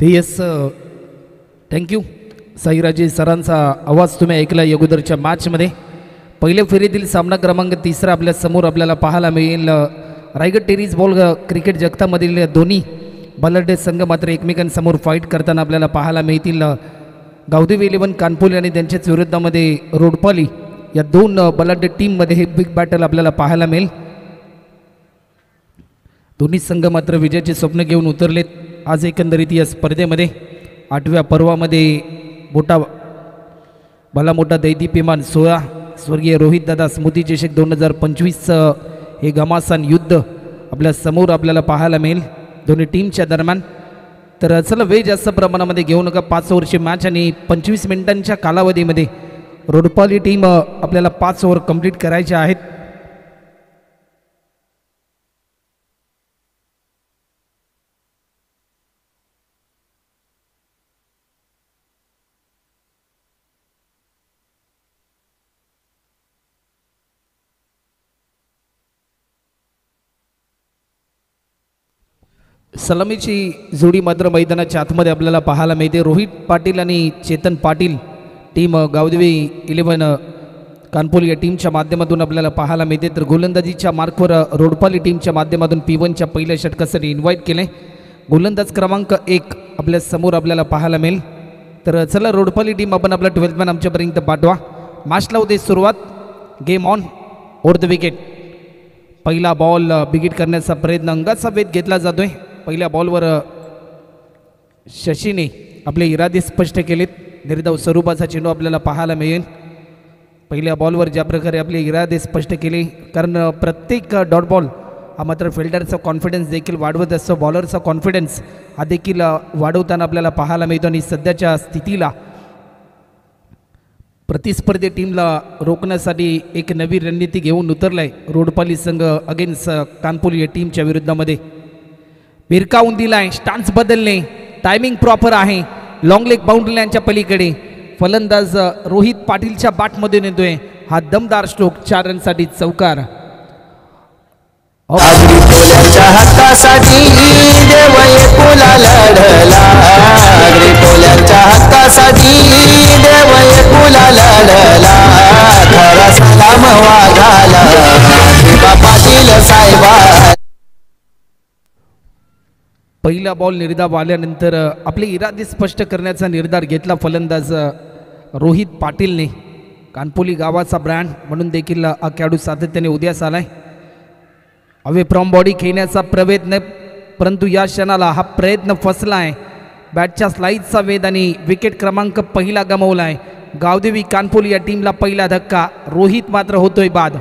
ते yes thank you साईराजे सरांचा आवाज तुम्ही ऐकला अगोदरच्या मॅचमध्ये. पहिल्या फेरीतील सामना क्रमांक 3 आपल्या समोर आपल्याला पाहायला मिळेल. रायगड टेनिस बॉल क्रिकेट जगतामधील दोन्ही बलाढ्य संघ मात्र एकमेकांसमोर फाईट करताना आपल्याला पाहायला मिळतील. गावदेवी 11 कानपुले आणि त्यांच्याच विरुद्धामध्ये रोडपाली या दोन बलाढ्य टीममध्ये हे बिग बॅटल आपल्याला पाहायला मिळेल. दोन्ही संघ मात्र विजयाचे स्वप्न घेऊन उतरलेत. आज एकंदरीत या स्पर्धेमध्ये 8व्या पर्वामध्ये भला मोठा दैदीप्यमान 16 स्वर्गीय रोहितदादा स्मृतिचषक 2025 हे घमासान युद्ध आपल्या समोर आपल्याला पाहायला मिळेल दोन्ही टीमच्या दरम्यान. तर चला वेळ जास्त प्रमाणामध्ये घेऊ नका. 5 ओव्हरची मॅच आणि 25 मिनिटांच्या कालावधीमध्ये रोडपाली टीम आपल्याला 5 ओव्हर कंप्लीट करायच्या आहेत. सलामीची जोडी मात्र मैदानाच्या आतमध्ये आपल्याला पाहायला मिळते. रोहित पाटील आणि चेतन पाटील टीम गावदेवी 11 कानपुले या टीमच्या माध्यमातून आपल्याला पाहायला मिळते. तर गोलंदाजीच्या मार्कवर रोडपाली टीमच्या माध्यमातून P1च्या पहिल्या षटकासाठी इन्व्हाइट केले. गोलंदाज क्रमांक 1 आपल्या समोर आपल्याला पाहायला मिळेल. तर चला रोडपाली टीम आपण आपला 12th मॅन आमच्यापर्यंत पाठवा. मॅचला होते सुरुवात. Game on over the wicket. पहिला बॉल बिगिट करण्याचा प्रयत्न अंगाचा वेध घेतला जातोय. पहिल्या बॉलवर शशीने आपले इरादे स्पष्ट केलेत. निर्धाव स्वरूपाचा चेंडू आपल्याला पाहायला मिळेल. पहिल्या बॉलवर ज्या प्रकारे आपले इरादे स्पष्ट केले, कारण प्रत्येक डॉट बॉल हा मात्र फिल्डरचा कॉन्फिडन्स देखील वाढवत असतो. बॉलरचा कॉन्फिडन्स हा देखील वाढवताना आपल्याला पाहायला मिळतो. आणि सध्याच्या स्थितीला प्रतिस्पर्धी टीमला रोखण्यासाठी एक नवी रणनीती घेऊन उतरलाय रोडपाली संघ अगेन्स्ट कानपुले या टीमच्या विरुद्धामध्ये. भिरकावून दिलाय, स्टान्स बदलणे, टायमिंग प्रॉपर आहे. लॉंग लेग बाउंड्री लाईनच्या पलीकडे फलंदाज रोहित पाटीलच्या बॅटमध्ये नेतोय हा दमदार स्ट्रोक. 4 रनसाठी चौकार. पहिला बॉल निर्धाव आल्यानंतर आपले इरादे स्पष्ट करण्याचा निर्धार घेतला फलंदाज रोहित पाटीलने. कानपुली गावाचा ब्रँड म्हणून देखील हा खेळाडू सातत्याने उदयास आलाय. अवे फ्रॉम बॉडी खेळण्याचा प्रयत्न, परंतु या क्षणाला हा प्रयत्न फसला आहे. बॅटच्या स्लाईडचा वेध आणि विकेट क्रमांक पहिला गमावलाय. गावदेवी कानपुले या टीमला पहिला धक्का. रोहित मात्र होतोय बाद.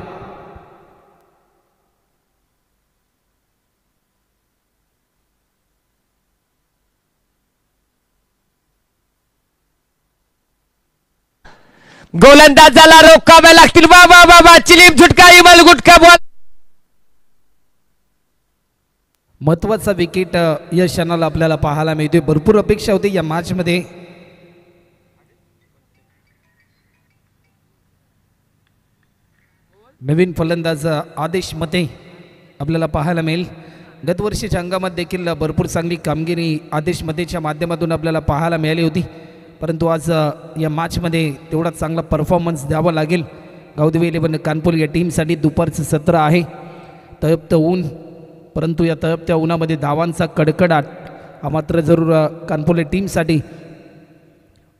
गोलंदाजाला रोखावे लागतील. बाबा बाबा चिलीम झुटका इमल गुटका बॉल. महत्वाचा विकेट या क्षणाला आपल्याला पाहायला मिळतोय. भरपूर अपेक्षा होती या मॅचमध्ये. नवीन फलंदाज आदेश मते आपल्याला पाहायला मिळेल. गतवर्षीच्या हंगामात देखील भरपूर चांगली कामगिरी आदेश मतेच्या माध्यमातून आपल्याला पाहायला मिळाली होती, परंतु आज या मॅचमध्ये तेवढा चांगला परफॉर्मन्स द्यावा लागेल. गावदेवी 11 कानपुले या टीमसाठी दुपारचं सत्र आहे. तळपतं ऊन, परंतु या तळपत्या उन्हामध्ये धावांचा कडकडाट हा मात्र जरूर कानपुले टीमसाठी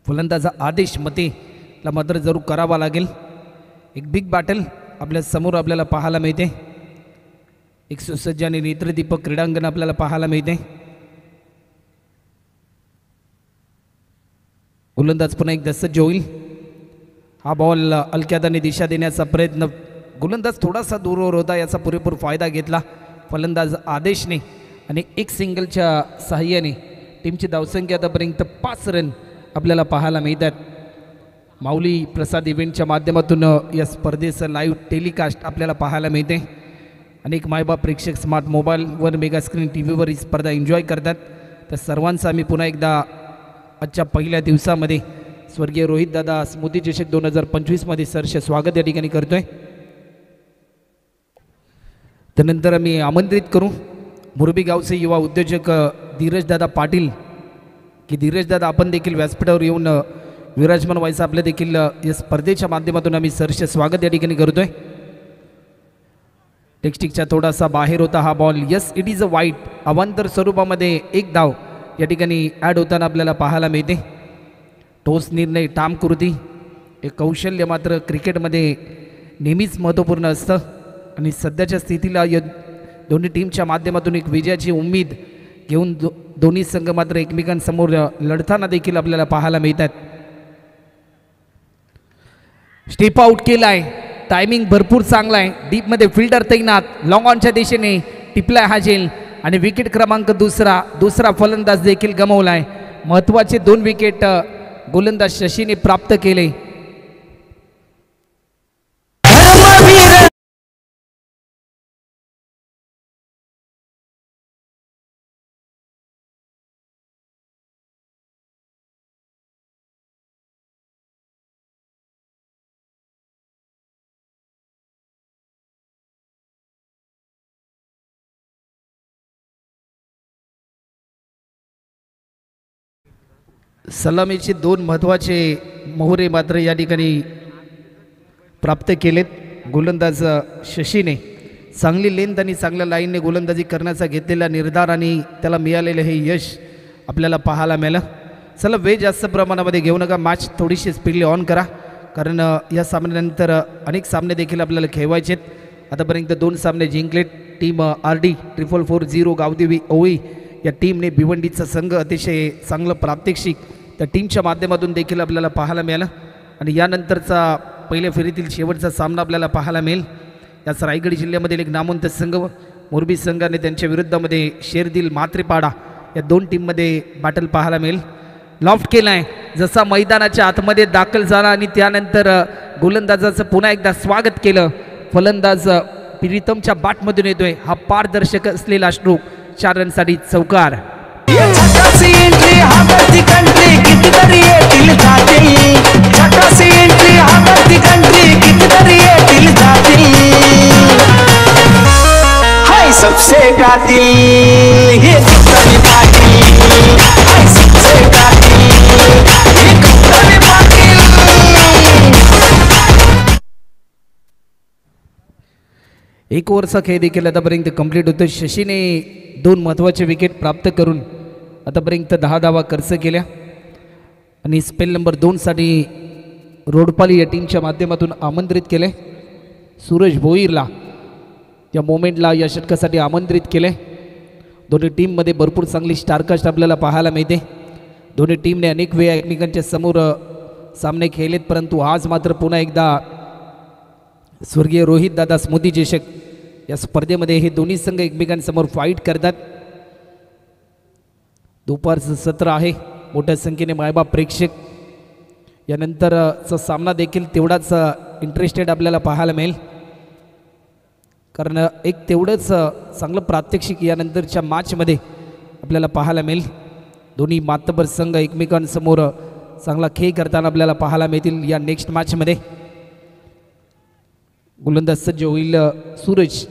फलंदाज आदेश मतेला मात्र जरूर करावा लागेल. एक बिग बॅटल आपल्या समोर आपल्याला पाहायला मिळते. एक सुसज्ज आणि नेत्रदीपक क्रीडांगण आपल्याला पाहायला मिळते. गोलंदाज पुन्हा एकदा सज्ज होईल. हा बॉल अलक्यादाने दिशा देण्याचा प्रयत्न. गोलंदाज थोडासा दूरवर होता, याचा पुरेपूर फायदा घेतला फलंदाज आदेशने आणि एक सिंगलच्या साहाय्याने टीमची धावसंख्या आतापर्यंत 5 रन आपल्याला पाहायला मिळतात. माऊली प्रसाद इव्हेंटच्या माध्यमातून या स्पर्धेचं लाईव्ह टेलिकास्ट आपल्याला पाहायला मिळते. अनेक मायबाप प्रेक्षक स्मार्ट मोबाईलवर, मेगा स्क्रीन TV वर ही स्पर्धा एन्जॉय करतात. तर सर्वांचं आम्ही पुन्हा एकदा आजच्या पहिल्या दिवसामध्ये स्वर्गीय रोहितदादा स्मृतिचषक 2025मध्ये सहर्ष स्वागत या ठिकाणी करतोय. त्यानंतर आम्ही आमंत्रित करू मुरबी गावचे युवा उद्योजक धीरजदादा पाटील की धीरजदादा आपण देखील व्यासपीठावर येऊन विराजमान व्हायचं आपल्या देखील या स्पर्धेच्या माध्यमातून आम्ही सरस स्वागत या ठिकाणी करतोय. टेक्स्टिकच्या थोडासा बाहेर होता हा ball. Yes, it is a वाईट. अवांतर स्वरूपामध्ये एक धाव या ठिकाणी ॲड होताना आपल्याला पाहायला मिळते. ठोस निर्णय, ठाम कृती, हे कौशल्य मात्र क्रिकेटमध्ये नेहमीच महत्त्वपूर्ण असतं आणि सध्याच्या स्थितीला या दोन्ही टीमच्या माध्यमातून एक विजयाची उम्मीद घेऊन दोन्ही संघ मात्र एकमेकांसमोर लढताना देखील आपल्याला पाहायला मिळतात. स्टेप आउट केला आहे, टायमिंग भरपूर चांगला आहे. डीपमध्ये फिल्डर तैनात, लॉंग ऑनच्या दिशेने टिपलाय हा झेल आणि विकेट क्रमांक दुसरा फलंदाज देखील गमावला आहे. महत्त्वाचे 2 विकेट गोलंदाज शशीने प्राप्त केले. सलामीचे 2 महत्त्वाचे मोहरे मात्र या ठिकाणी प्राप्त केलेत गोलंदाज शशीने. चांगली लेंथ आणि चांगल्या लाईनने गोलंदाजी करण्याचा घेतलेला निर्धार आणि त्याला मिळालेलं हे यश आपल्याला पाहायला मिळालं. चला, वेळ जास्त प्रमाणामध्ये घेऊ नका, मॅच थोडीशी स्पीडली ऑन करा, कारण या सामन्यानंतर अनेक सामने देखील आपल्याला खेळवायचे आहेत. आतापर्यंत 2 सामने जिंकलेत. टीम RD 4440 गावदेवी ओळी या टीमने भिवंडीचा संघ अतिशय चांगलं प्रात्यक्षिक त्या टीमच्या माध्यमातून देखील आपल्याला पाहायला मिळालं. आणि यानंतरचा पहिल्या फेरीतील शेवटचा सामना आपल्याला पाहायला मिळेल. याच रायगड जिल्ह्यामधील एक नामवंत संघ मोरबी संघाने त्यांच्या विरुद्धामध्ये शेरदिल मात्रेपाडा या 2 टीममध्ये बॅटल पाहायला मिळेल. लॉफ्ट केला आहे, जसा मैदानाच्या आतमध्ये दाखल झाला आणि त्यानंतर गोलंदाजाचं पुन्हा एकदा स्वागत केलं. फलंदाज प्रीतमच्या बॅटमधून येतोय हा पारदर्शक असलेला स्ट्रोक. 4 रनसाठी चौकार. सबसे कातिल ये कप्तानी पाटिल, हाय सबसे कातिल ये कप्तानी पाटिल. एक ओव्हरचा खेळ देखील आतापर्यंत कंप्लीट होतो. शशीने 2 महत्त्वाचे विकेट प्राप्त करून आतापर्यंत 10 धावा खर्च केल्या आणि स्पेल नंबर 2 साठी रोडपाली या टीमच्या माध्यमातून आमंत्रित केले. सूरज भोईरला या मोमेंटला या षटकासाठी आमंत्रित केले. दोन्ही टीममध्ये भरपूर चांगली स्टारकास्ट आपल्याला पाहायला मिळते. दोन्ही टीमने अनेक वेळा एकमेकांच्या समोर सामने खेळलेत, परंतु आज मात्र पुन्हा एकदा स्वर्गीय रोहितदादा स्मृती चषक या स्पर्धेमध्ये हे दोन्ही संघ एकमेकांसमोर फाईट करतात. दुपारचं सत्र आहे, मोठ्या संख्येने मायबाप प्रेक्षक. यानंतरचा सामना देखील तेवढाच इंटरेस्टेड आपल्याला पाहायला मिळेल, कारण एक तेवढंच चांगलं प्रात्यक्षिक यानंतरच्या मॅचमध्ये आपल्याला पाहायला मिळेल. दोन्ही मातबर संघ एकमेकांसमोर चांगला खेळ करताना आपल्याला पाहायला मिळतील. या नेक्स्ट मॅचमध्ये गोलंदाज सज्ज होईल सूरज.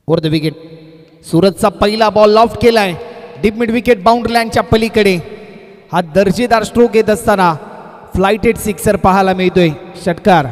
Over the wicket. सूरजचा पहिला बॉल लॉफ्ट केलाय डीप मिड विकेट बाउंड्री लाईनच्या पलीकडे. हा दर्जेदार स्ट्रोक येत असताना फ्लाइटेड सिक्सर पाहायला मिळतोय. षटकार.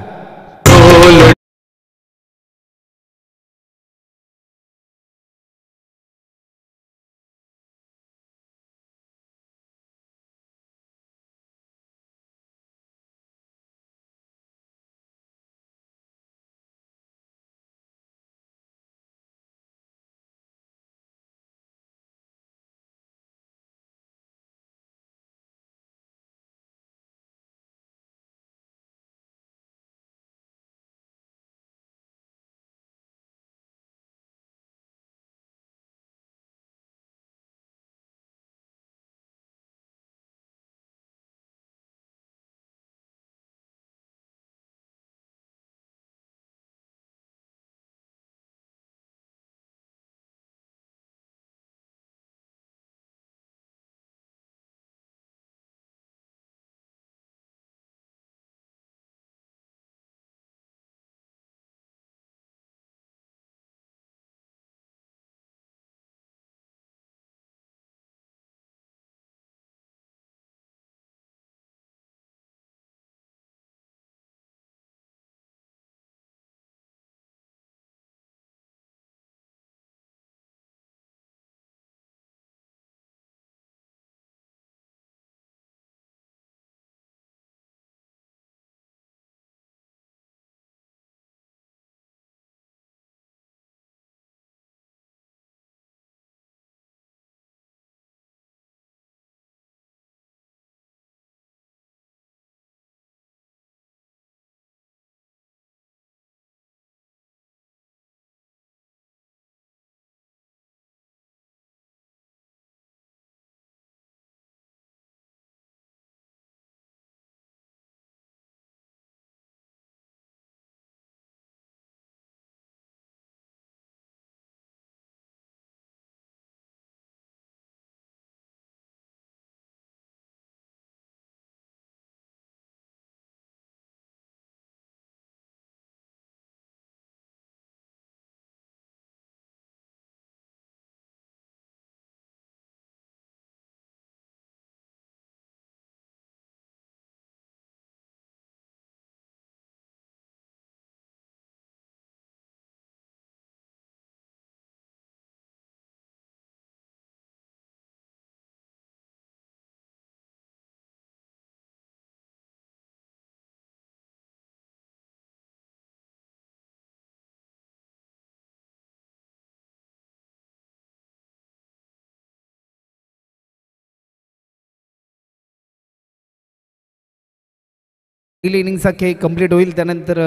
पहिली इनिंगचा खेळ कंप्लीट होईल. त्यानंतर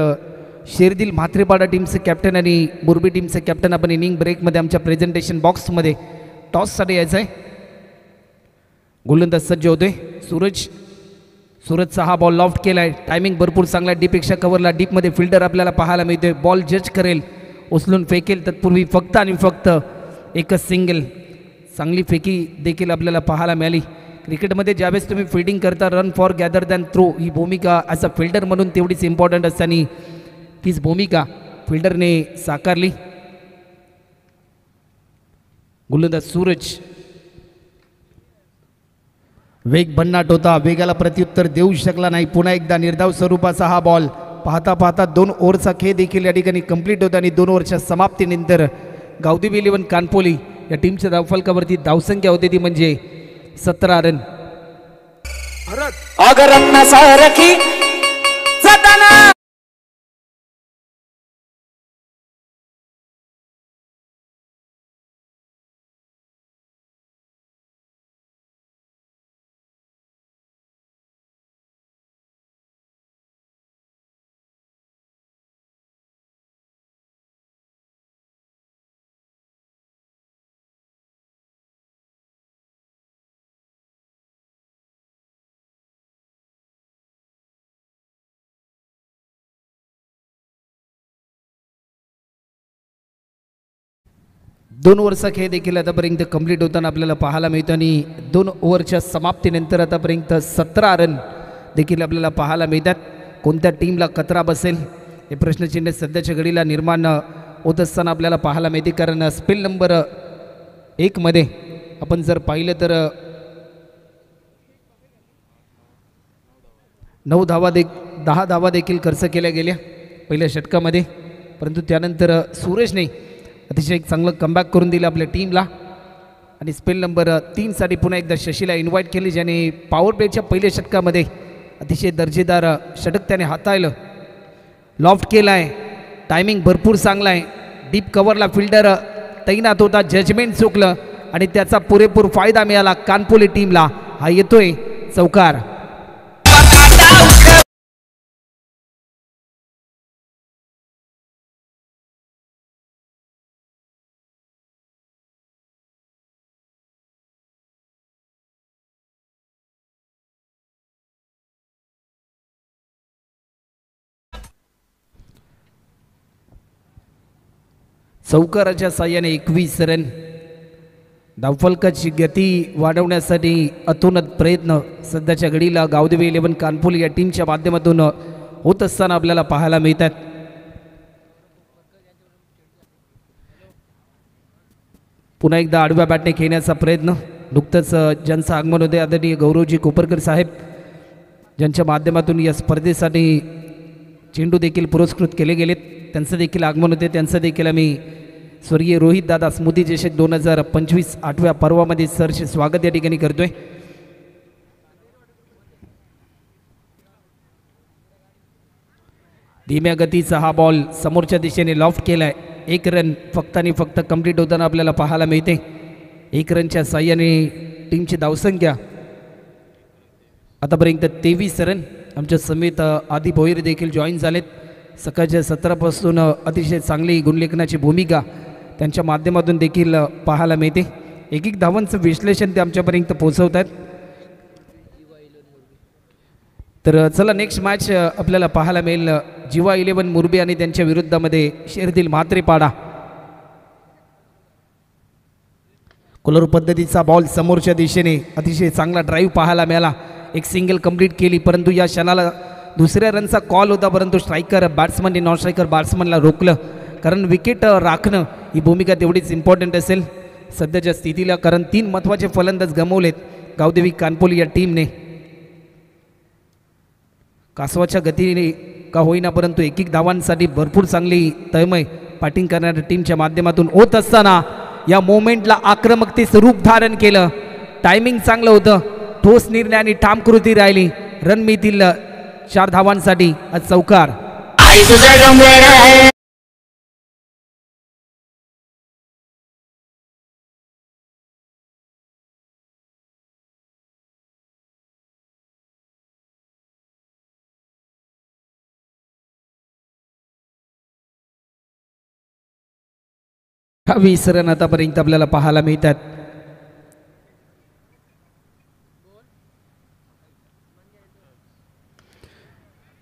शेरदिल म्हात्रेपाडा टीमचे कॅप्टन आणि मुरबी टीमचे कॅप्टन आपण इनिंग ब्रेकमध्ये आमच्या प्रेझेंटेशन बॉक्समध्ये टॉससाठी यायचं आहे. गोलंदाज सज्ज होतोय सूरजचा हा बॉल लॉफ्ट केला आहे. टायमिंग भरपूर चांगला, डीपपेक्षा कव्हरला, डीपमध्ये फिल्डर आपल्याला पाहायला मिळतोय. बॉल जज करेल, उचलून फेकेल. तत्पूर्वी फक्त आणि फक्त एकच सिंगल, चांगली फेकी देखील आपल्याला पाहायला मिळाली. क्रिकेटमध्ये ज्यावेळेस तुम्ही फिल्डिंग करता, run for gather than throw ही भूमिका ॲज अ फिल्डर म्हणून तेवढीच इम्पॉर्टंट असते आणि तीच भूमिका फिल्डरने साकारली. गोलंदाज सूरज, वेग भन्नाट होता, वेगाला प्रत्युत्तर देऊ शकला नाही. पुन्हा एकदा निर्धाव स्वरूपाचा हा बॉल. पाहता पाहता 2 ओव्हरचा खेळ देखील या ठिकाणी कंप्लीट होता आणि 2 ओव्हरच्या समाप्तीनंतर गावदेवी 11 कानपोली या टीमच्या धावफलकावरती धावसंख्या होती ती म्हणजे 17 रन. अगरत्न सारखी जाताना दोन ओव्हरचा खेळ देखील आतापर्यंत कंप्लीट होताना आपल्याला पाहायला मिळतो आणि 2 ओव्हरच्या समाप्तीनंतर आतापर्यंत 17 रन देखील आपल्याला पाहायला मिळतात. कोणत्या टीमला कचरा बसेल हे प्रश्नचिन्ह सध्याच्या घडीला निर्माण होत असताना आपल्याला पाहायला मिळते. कारण स्पेल नंबर 1 मध्ये आपण जर पाहिलं तर 10 धावा देखील खर्च केल्या गेल्या पहिल्या षटकामध्ये. परंतु त्यानंतर सूरजने अतिशय एक चांगलं कमबॅक करून दिलं आपल्या टीमला आणि स्पेल नंबर 3 साठी पुन्हा एकदा शशीला इन्व्हाइट केली, ज्याने पॉवर प्लेच्या पहिल्या षटकामध्ये अतिशय दर्जेदार षटक त्याने हाताळलं, लॉफ्ट केला आहे. टायमिंग भरपूर चांगला आहे, डीप कव्हरला फिल्डर तैनात होता, जजमेंट चुकलं आणि त्याचा पुरेपूर फायदा मिळाला कानपोली टीमला. हा येतोय चौकार. चौकाराच्या साह्याने 21 रन. धावफलकाची गती वाढवण्यासाठी अतोनात प्रयत्न सध्याच्या घडीला गावदेवी 11 कानपोली या टीमच्या माध्यमातून होत असताना आपल्याला पाहायला मिळतात. पुन्हा एकदा आडव्या बॅटने खेळण्याचा प्रयत्न. नुकतंच ज्यांचं आगमन होते आदरणीय गौरवजी कोपरकर साहेब, ज्यांच्या माध्यमातून या स्पर्धेसाठी चेंडू देखील पुरस्कृत केले गेलेत, त्यांचं देखील आगमन होते. त्यांचं देखील आम्ही स्वर्गीय रोहित दादा स्मृती चषक 2025 8व्या पर्वामध्ये सरचे स्वागत या ठिकाणी करतोय. धीम्या गतीचा हा बॉल समोरच्या दिशेने लॉफ्ट केलाय. 1 रन फक्त आणि फक्त कंप्लीट होताना आपल्याला पाहायला मिळते. 1 रनच्या साह्याने टीमची धावसंख्या आतापर्यंत 23 रन. आमच्या समेत आदी भोईर देखील जॉईन झालेत. सकाळच्या 17पासून अतिशय चांगली गुणलेखनाची भूमिका त्यांच्या माध्यमातून देखील पाहायला मिळते. एक धावांचं विश्लेषण ते आमच्यापर्यंत पोहोचवत आहेत. तर चला नेक्स्ट मॅच आपल्याला पाहायला मिळेल जिवा 11 मुरबी आणि त्यांच्या विरुद्धामध्ये शेरदिल म्हात्रेपाडा. कोलर पद्धतीचा बॉल समोरच्या दिशेने अतिशय चांगला ड्राईव्ह पाहायला मिळाला. एक सिंगल कंप्लीट केली, परंतु या क्षणाला दुसऱ्या रनचा कॉल होता, परंतु स्ट्रायकर बॅट्समनने नॉन स्ट्रायकर बॅट्समनला रोखलं. कारण विकेट राखणं ही भूमिका तेवढीच इम्पॉर्टंट असेल सध्याच्या स्थितीला. कारण 3 महत्त्वाचे फलंदाज गमावलेत गावदेवी कानपोली या टीमने. कासवाच्या गतीने का होईना, परंतु 1 धावांसाठी भरपूर चांगली तळमळ बॅटिंग करणाऱ्या टीमच्या माध्यमातून होत असताना या मोमेंटला आक्रमकतेचं रूप धारण केलं. टायमिंग चांगलं होतं, ठोस निर्णय आणि ठाम कृती राहिली. रन मिळतील 4 धावांसाठी. आज चौकार. 20 रन आतापर्यंत आपल्याला पाहायला मिळतात.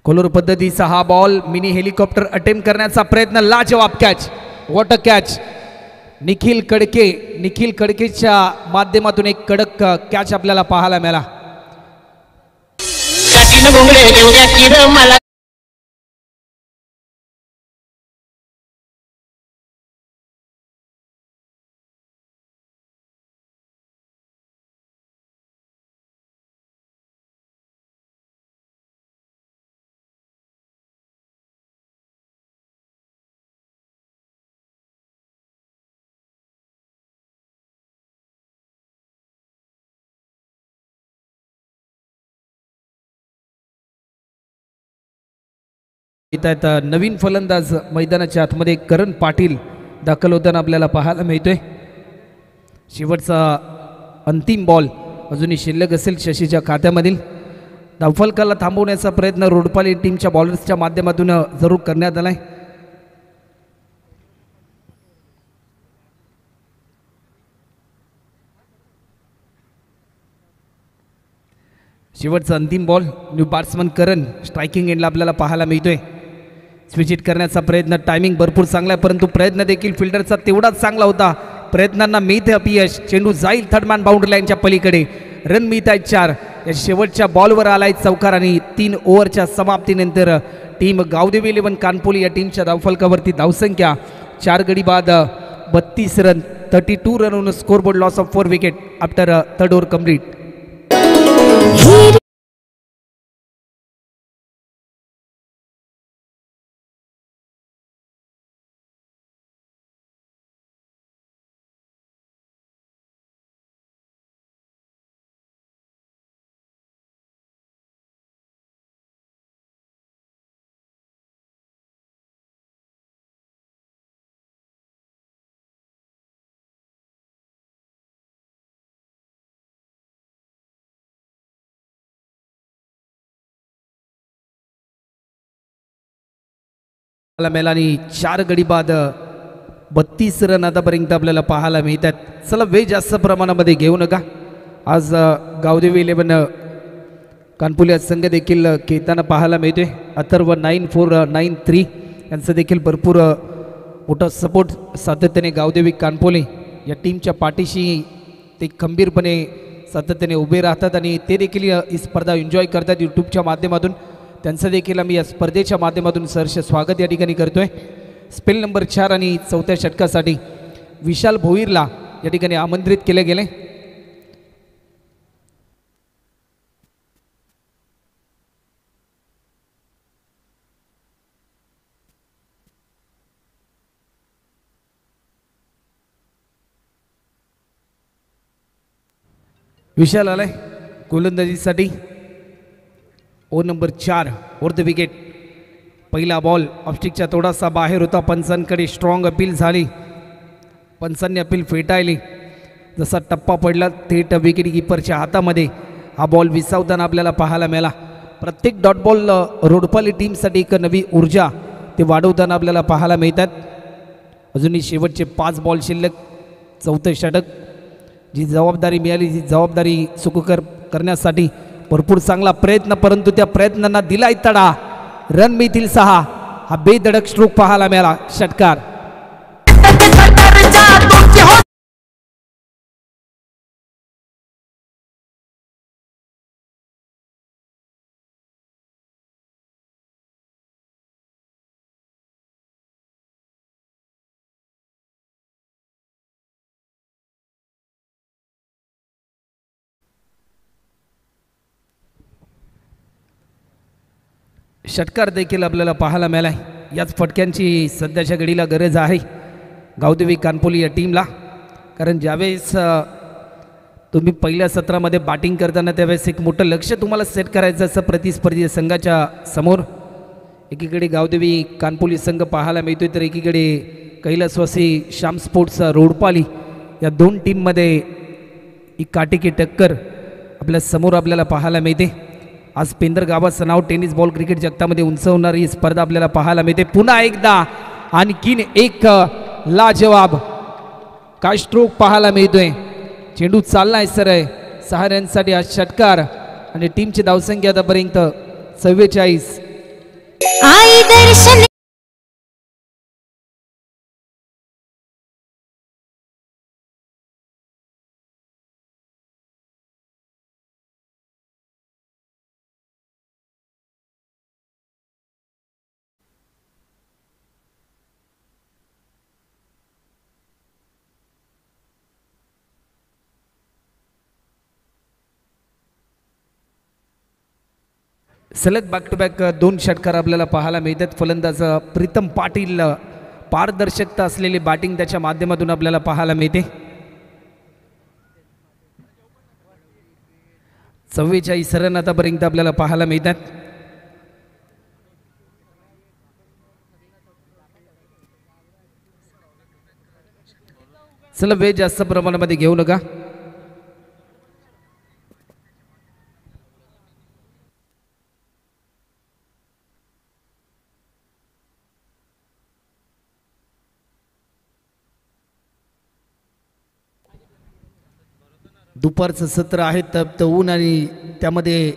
कोलूर पद्धतीचा हा बॉल मिनी हेलिकॉप्टर अटेम्प्ट करण्याचा प्रयत्न, लाजवाब catch, what a catch. Nikhil कडकेच्या माध्यमातून एक कडक कॅच आपल्याला पाहायला मिळाला. येत नवीन फलंदाज मैदानाच्या आतमध्ये करण पाटील दाखल होताना आपल्याला पाहायला मिळतोय. शेवटचा अंतिम बॉल अजूनही शिल्लक असेल शशीच्या खात्यामधील. धावफलकाला थांबवण्याचा प्रयत्न रोडपाली टीमच्या बॉलर्सच्या माध्यमातून जरूर करण्यात आलाय. शेवटचा अंतिम बॉल, न्यू बॅट्समन करण स्ट्रायकिंग एंडला आपल्याला पाहायला मिळतोय. स्विच हिट करण्याचा प्रयत्न, टायमिंग भरपूर चांगला आहे, परंतु प्रयत्न देखील फिल्डरचा तेवढाच चांगला होता. प्रयत्नांना मिळते अपयश. चेंडू जाईल थर्डमॅन बाउंड्री लाईनच्या पलीकडे. रन मिळत आहेत 4. या शेवटच्या बॉलवर आलाय चौकार आणि 3 ओव्हरच्या समाप्तीनंतर टीम गावदेवी 11 कानपोली या टीमच्या धावफलकावरती धावसंख्या 4 गडी बाद 32 run, 32 run on scoreboard, loss of 4 wicket after third over complete. Melanie 4 गडी बाद 32 रन आतापर्यंत आपल्याला पाहायला मिळतात. चला वेळ जास्त प्रमाणामध्ये घेऊ नका. आज गावदेवी 11 कानपुली संघ देखील खेळताना पाहायला मिळतोय. अथर्व 9493 यांचं देखील भरपूर मोठा सपोर्ट सातत्याने गावदेवी कानपोली या टीमच्या पाठीशी ते खंबीरपणे सातत्याने उभे राहतात आणि ते देखील ही स्पर्धा एन्जॉय करतात यूट्यूबच्या माध्यमातून. त्यांचं देखील आम्ही या स्पर्धेच्या माध्यमातून सहर्ष स्वागत या ठिकाणी करतोय. स्पेल नंबर 4 आणि 4थ्या षटकासाठी विशाल भोईरला या ठिकाणी आमंत्रित केले गेले. विशाल आलाय गोलंदाजीसाठी. Over number 4 over the wicket. पहिला बॉल ऑफस्टिकच्या थोडासा बाहेर होता. पंचांकडे स्ट्रॉंग अपील झाली. पंचांनी अपील फेटाळली. जसा टप्पा पडला थेट विकेट किपरच्या हातामध्ये हा बॉल विसावताना आपल्याला पाहायला मिळाला. प्रत्येक डॉट बॉल रोडपाली टीमसाठी एक नवी ऊर्जा ते वाढवताना आपल्याला पाहायला मिळतात. अजूनही शेवटचे 5 बॉल शिल्लक. 4थं षटक. जी जबाबदारी मिळाली जी जबाबदारी सुखकर करण्यासाठी भरपूर चांगला प्रयत्न, परंतु त्या प्रयत्नांना दिलाय तडा. रन मिळतील 6. हा बेधडक स्ट्रोक पाहायला मिळाला. षटकार. षटकार देखील आपल्याला पाहायला मिळाला. याच फटक्यांची सध्याच्या घडीला गरज आहे गावदेवी कानपोली या टीमला. कारण ज्यावेळेस तुम्ही पहिल्या सत्रामध्ये बॅटिंग करताना त्यावेळेस एक मोठं लक्ष तुम्हाला सेट करायचं असं प्रतिस्पर्धी संघाच्या समोर. एकीकडे गावदेवी कानपोली संघ पाहायला मिळतोय तर एकीकडे कैलासवासी श्याम स्पोर्ट्स रोडपाली या 2 टीममध्ये एक काटेकी टक्कर आपल्या समोर आपल्याला पाहायला मिळते. आज पेंदर गावाचं नाव टेनिस बॉल क्रिकेट जगतामध्ये उंचवणारी ही स्पर्धा आपल्याला पाहायला मिळते. पुन्हा एकदा आणखीन एक लाजवाब काय स्ट्रोक पाहायला मिळतोय. चेंडू चाललाय सरळ 6 रनसाठी हा षटकार आणि टीमची धावसंख्या आतापर्यंत 44. आई दर्शन सलग बॅक टू बॅक 2 षटकार आपल्याला पाहायला मिळतात. फलंदाज प्रीतम पाटील पारदर्शकता असलेली बॅटिंग त्याच्या माध्यमातून आपल्याला पाहायला मिळते. 44 रन आतापर्यंत आपल्याला पाहायला मिळतात. चला वेळ जास्त प्रमाणामध्ये घेऊ नका. दुपारचं सत्र आहे तप्त ऊन आणि त्यामध्ये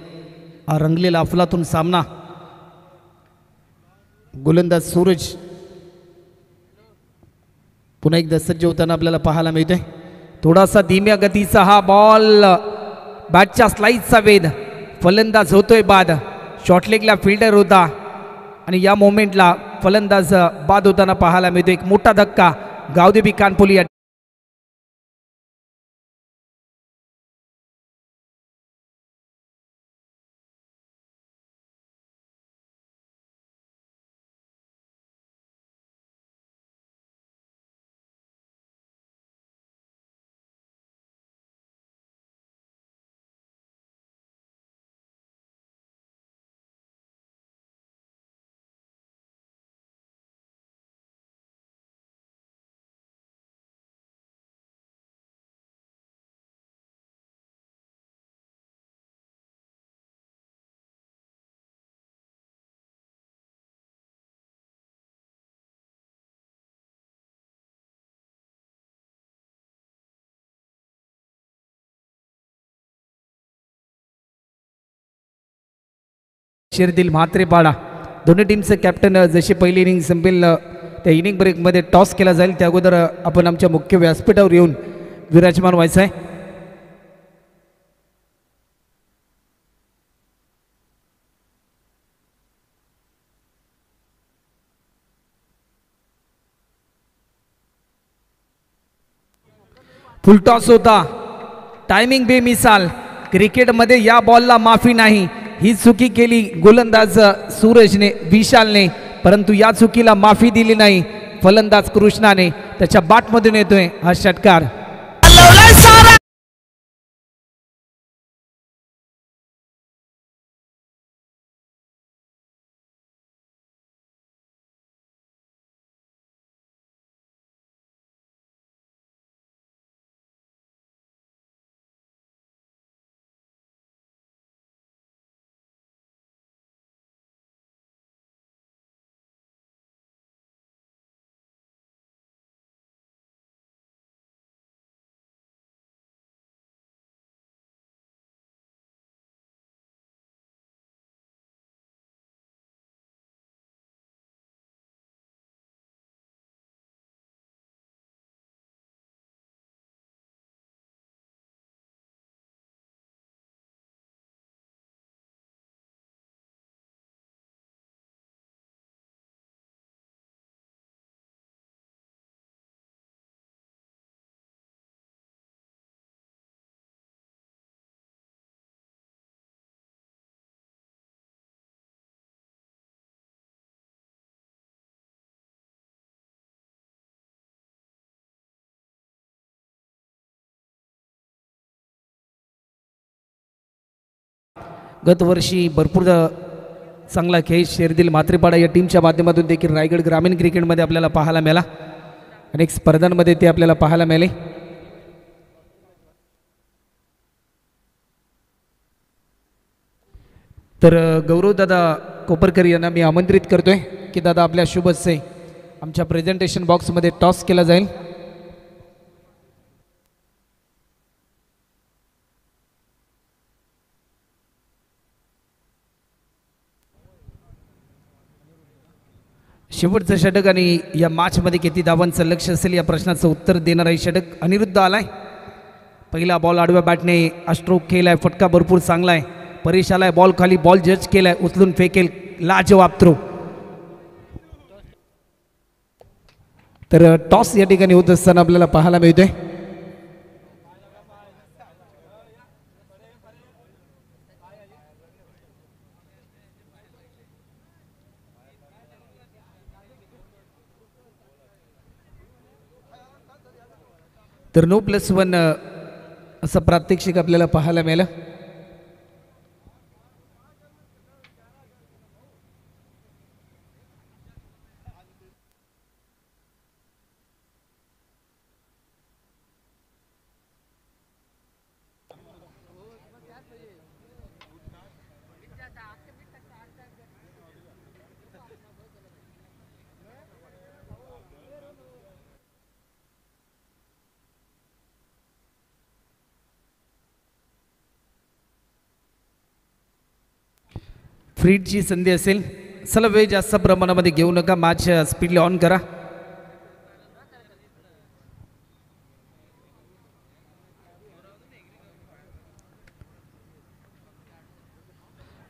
रंगलेला अफलातून सामना. गोलंदाज सूरज पुन्हा एकदा सज्ज होताना आपल्याला पाहायला मिळतोय. थोडासा धीम्या गतीचा हा बॉल, बॅटच्या स्लाइसचा वेध, फलंदाज होतोय बाद. शॉर्टलेगला फिल्डर होता आणि या मोमेंटला फलंदाज बाद होताना पाहायला मिळतोय. एक मोठा धक्का गावदेवी कानपोली या शेरदिल म्हात्रेपाडा दोन्ही टीमचे कॅप्टन जशी पहिली इनिंग संपेल त्या इनिंग ब्रेकमध्ये टॉस केला जाईल त्या अगोदर आपण आमच्या मुख्य व्यासपीठावर येऊन विराजमान व्हायचं आहे. फुल टॉस होता, टायमिंग बेमिसाल. क्रिकेटमध्ये या बॉलला माफी नाही. ही चुकी केली गोलंदाज सूरजने, विशालने, परंतु या चुकीला माफी दिली नाही फलंदाज कृष्णाने. त्याच्या बाटमधून येतोय हा षटकार. गतवर्षी भरपूर चांगला खेळ शेरदिल म्हात्रेपाडा या टीमच्या माध्यमातून देखील रायगड ग्रामीण क्रिकेटमध्ये आपल्याला पाहायला मिळाला. अनेक स्पर्धांमध्ये ते आपल्याला पाहायला मिळाले. तर गौरवदादा कोपरकर यांना मी आमंत्रित करतोय की दादा आपल्या शुभ हस्ते आमच्या प्रेझेंटेशन बॉक्समध्ये टॉस केला जाईल. शेवटचं षटक आणि या मॅचमध्ये किती धावांचं लक्ष असेल या प्रश्नाचं उत्तर देणार आहे षटक. अनिरुद्ध आलाय. पहिला बॉल आडव्या बॅटने स्ट्रोक केलाय, फटका भरपूर चांगला आहे. परेश आलाय बॉल खाली, बॉल जज केलाय, उचलून फेकेल, लाजवाब थ्रो. तर टॉस या ठिकाणी होत असताना आपल्याला पाहायला मिळतोय. तर 9+1 असं प्रात्यक्षिक आपल्याला पाहायला मिळालं. फ्रीडची संधी असेल. चला वेळ जास्त प्रमाणामध्ये घेऊ नका, मॅच स्पीडली ऑन करा.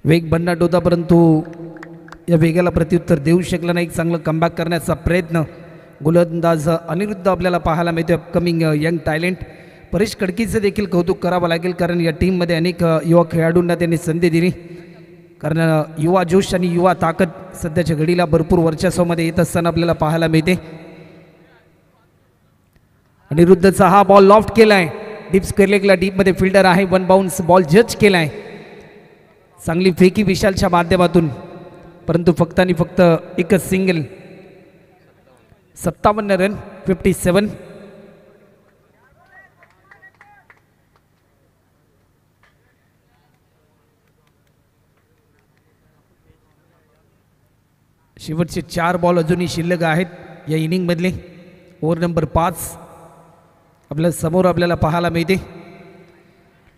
वेग भन्नाट होता परंतु या वेगाला प्रत्युत्तर देऊ शकला नाही. चांगलं कमबॅक करण्याचा प्रयत्न गोलंदाज अनिरुद्ध आपल्याला पाहायला मिळतो. अपकमिंग यंग टॅलेंट परेश कडकीचं देखील कौतुक करावं लागेल, कारण या टीममध्ये अनेक युवा खेळाडूंना त्यांनी संधी दिली. कारण युवा जोश आणि युवा ताकद सध्याच्या घडीला भरपूर वर्चस्वामध्ये येत असताना आपल्याला पाहायला मिळते. अनिरुद्धचा हा बॉल लॉफ्ट केलाय, डिप्स केलेला, डीपमध्ये फिल्डर आहे, वन बाउन्स बॉल जज केलाय. चांगली फेकी विशालच्या माध्यमातून, परंतु फक्त आणि फक्त एकच सिंगल. 57 रन, 57. शेवटचे 4 बॉल अजूनही शिल्लक आहेत या इनिंगमधले. ओव्हर नंबर 5 आपल्या समोर आपल्याला पाहायला मिळते.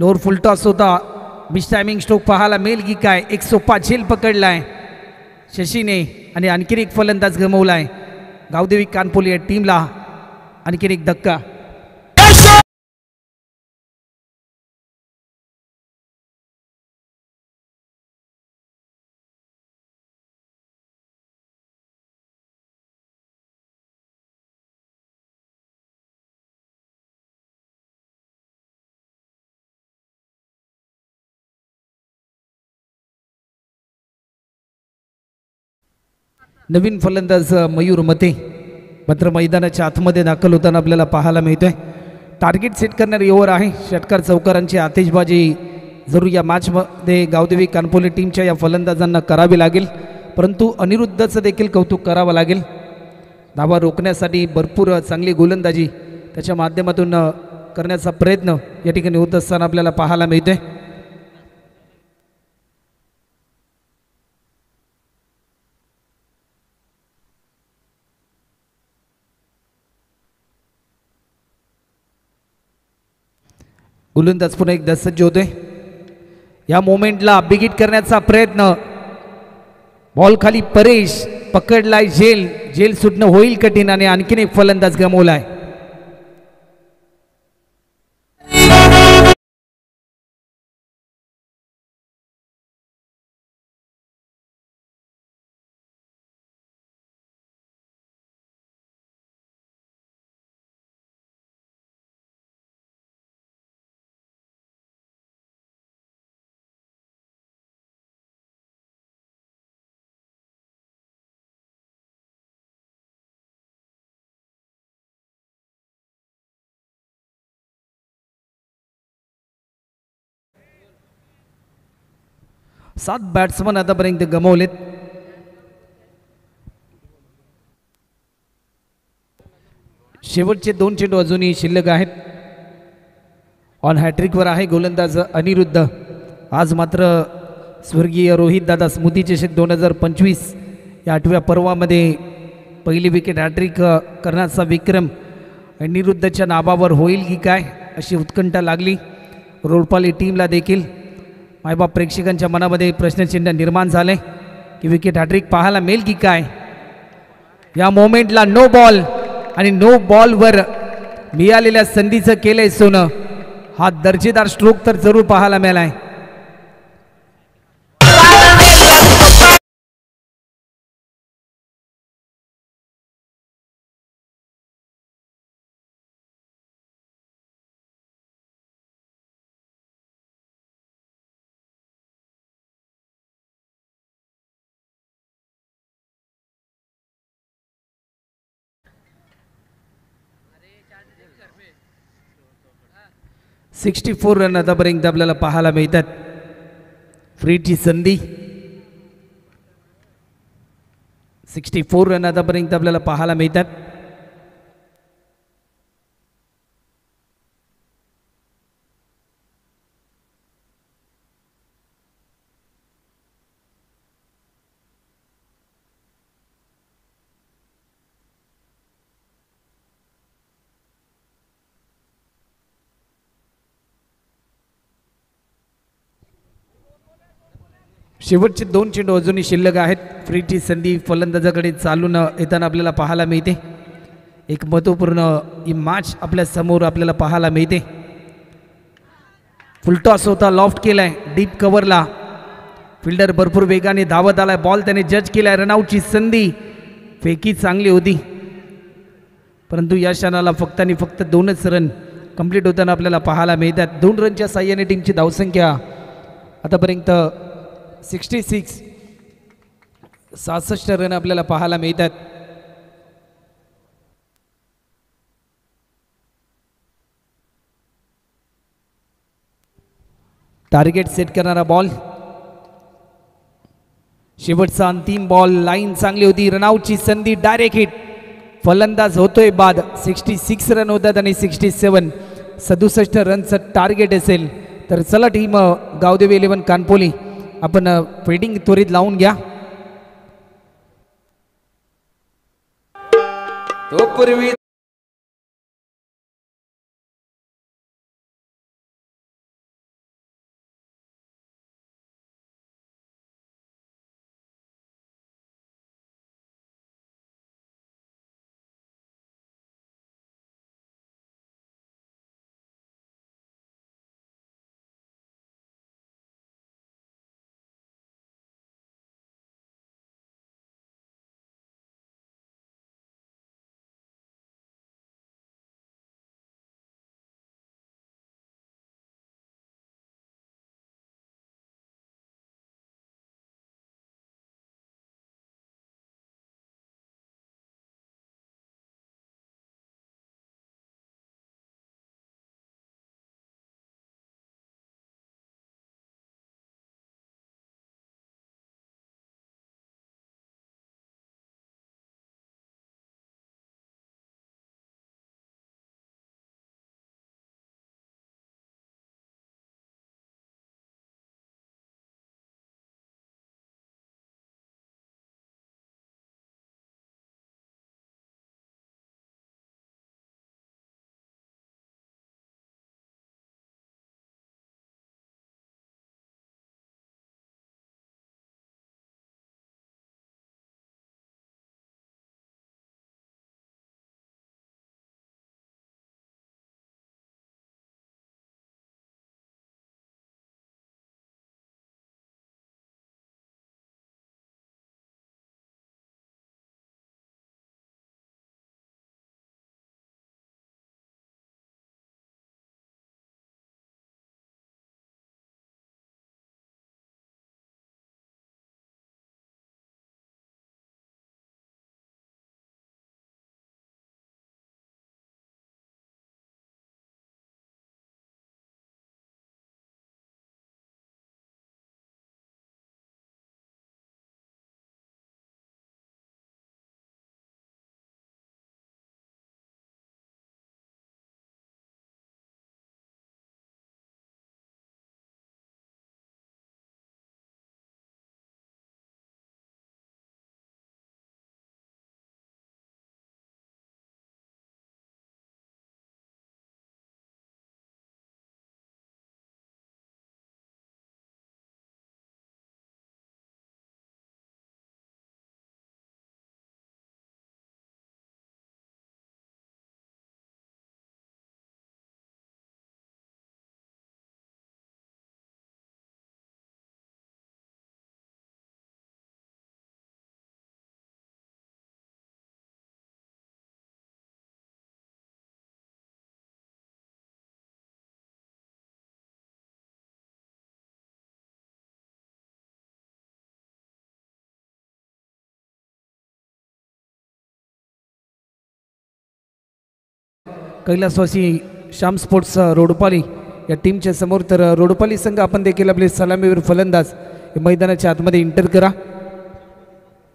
लोअर फुल टॉस होता, मिस टायमिंग स्ट्रोक पाहायला मिळेल की काय. एक सोपा झेल पकडलाय शशीने आणि आणखीन एक फलंदाज गमवलाय. गावदेवी कानपोली या टीमला आणखीन एक धक्का. नवीन फलंदाज मयूर मते मात्र मैदानाच्या आतमध्ये दाखल होताना आपल्याला पाहायला मिळतोय. टार्गेट सेट करणारी ओव्हर आहे. षटकार चौकारांची आतिषबाजी जरूर या मॅचमध्ये गावदेवी कानपोली टीमच्या या फलंदाजांना करावी लागेल, परंतु अनिरुद्धचं देखील कौतुक करावं लागेल. धावा रोखण्यासाठी भरपूर चांगली गोलंदाजी त्याच्या माध्यमातून करण्याचा प्रयत्न या ठिकाणी होत असताना आपल्याला पाहायला मिळतोय. गोलंदाज पुन्हा एकदा सज्ज होतोय. या मोमेंटला बिगिट करण्याचा प्रयत्न. बॉल खाली, परेश पकडलाय, झेल, झेल सुटणं होईल कठीण आणि आणखीन एक फलंदाज गमवलाय. सात बॅट्समन आतापर्यंत गमावलेत. शेवटचे 2 चेंडू अजूनही शिल्लक आहेत. ऑन हॅट्रिकवर आहे गोलंदाज अनिरुद्ध. आज मात्र स्वर्गीय रोहितदादा स्मृती चषक 2025 या 8व्या पर्वामध्ये पहिली विकेट हॅट्रिक करण्याचा विक्रम अनिरुद्धच्या नावावर होईल की काय अशी उत्कंठा लागली रोडपाली टीमला देखील. मायबाप प्रेक्षकांच्या मनामध्ये प्रश्नचिन्ह निर्माण झाले की विकेट हॅट्रिक पाहायला मिळेल की काय. या मोमेंटला नो बॉल आणि नो बॉलवर मिळालेल्या संधीचं केलंय सोनं. हा दर्जेदार स्ट्रोक तर जरूर पाहायला मिळालाय. सिक्स्टी 64 रन आतापर्यंत आपल्याला पाहायला मिळतात. फ्रीची संधी 64 रन आतापर्यंत आपल्याला पाहायला मिळतात. शेवटचे 2 चेंडू अजूनही शिल्लक आहेत. फ्रीची संधी फलंदाजाकडे चालून येताना आपल्याला पाहायला मिळते. एक महत्त्वपूर्ण ही मॅच आपल्या समोर आपल्याला पाहायला मिळते. फुलटॉस होता, लॉफ्ट केलाय डीप कव्हरला. फिल्डर भरपूर वेगाने धावत आलाय. बॉल त्याने जज केलाय. रनआउटची संधी. फेकी चांगली होती, परंतु या क्षणाला फक्त आणि फक्त 2च रन कंप्लीट होताना आपल्याला पाहायला मिळतात. 2 रनच्या साह्याने टीमची धावसंख्या आतापर्यंत 66 रन आपल्याला पाहायला मिळतात. टार्गेट सेट करणारा बॉल. शेवटचा अंतिम बॉल. लाईन चांगली होती. रनआउटची संधी. Direct hit. फलंदाज होतोय बाद. 66 रन होतात आणि 67 रनचं टार्गेट असेल तर चला टीम गावदेवी 11 कानपोली आपण फिल्डिंग त्वरित लावून घ्या. तो पूर्वी कैलासवासी श्याम स्पोर्ट्स रोडपाली या टीमच्या समोर. तर रोडपाली संघ आपण देखील आपले सलामीवीर फलंदाज हे मैदानाच्या आतमध्ये एंटर करा.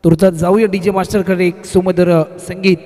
तुर्तास जाऊया डीजे मास्टरकडे एक सुमधुर संगीत.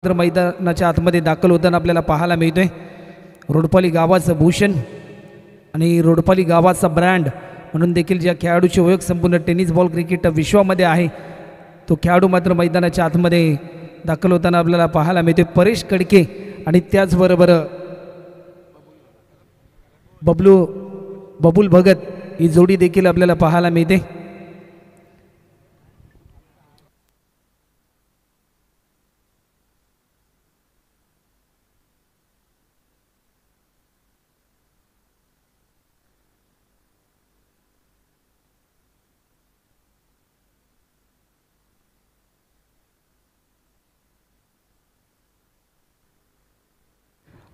तर मैदानाच्या आतमध्ये दाखल होताना आपल्याला पाहायला मिळतोय रोडपाली गावाचं भूषण आणि रोडपाली गावाचा ब्रँड म्हणून देखील ज्या खेळाडूची ओळख संपूर्ण टेनिस बॉल क्रिकेट विश्वामध्ये आहे तो खेळाडू मात्र मैदानाच्या आतमध्ये दाखल होताना आपल्याला पाहायला मिळते परेश कडके आणि त्याचबरोबर बबुल भगत ही जोडी देखील आपल्याला पाहायला मिळते.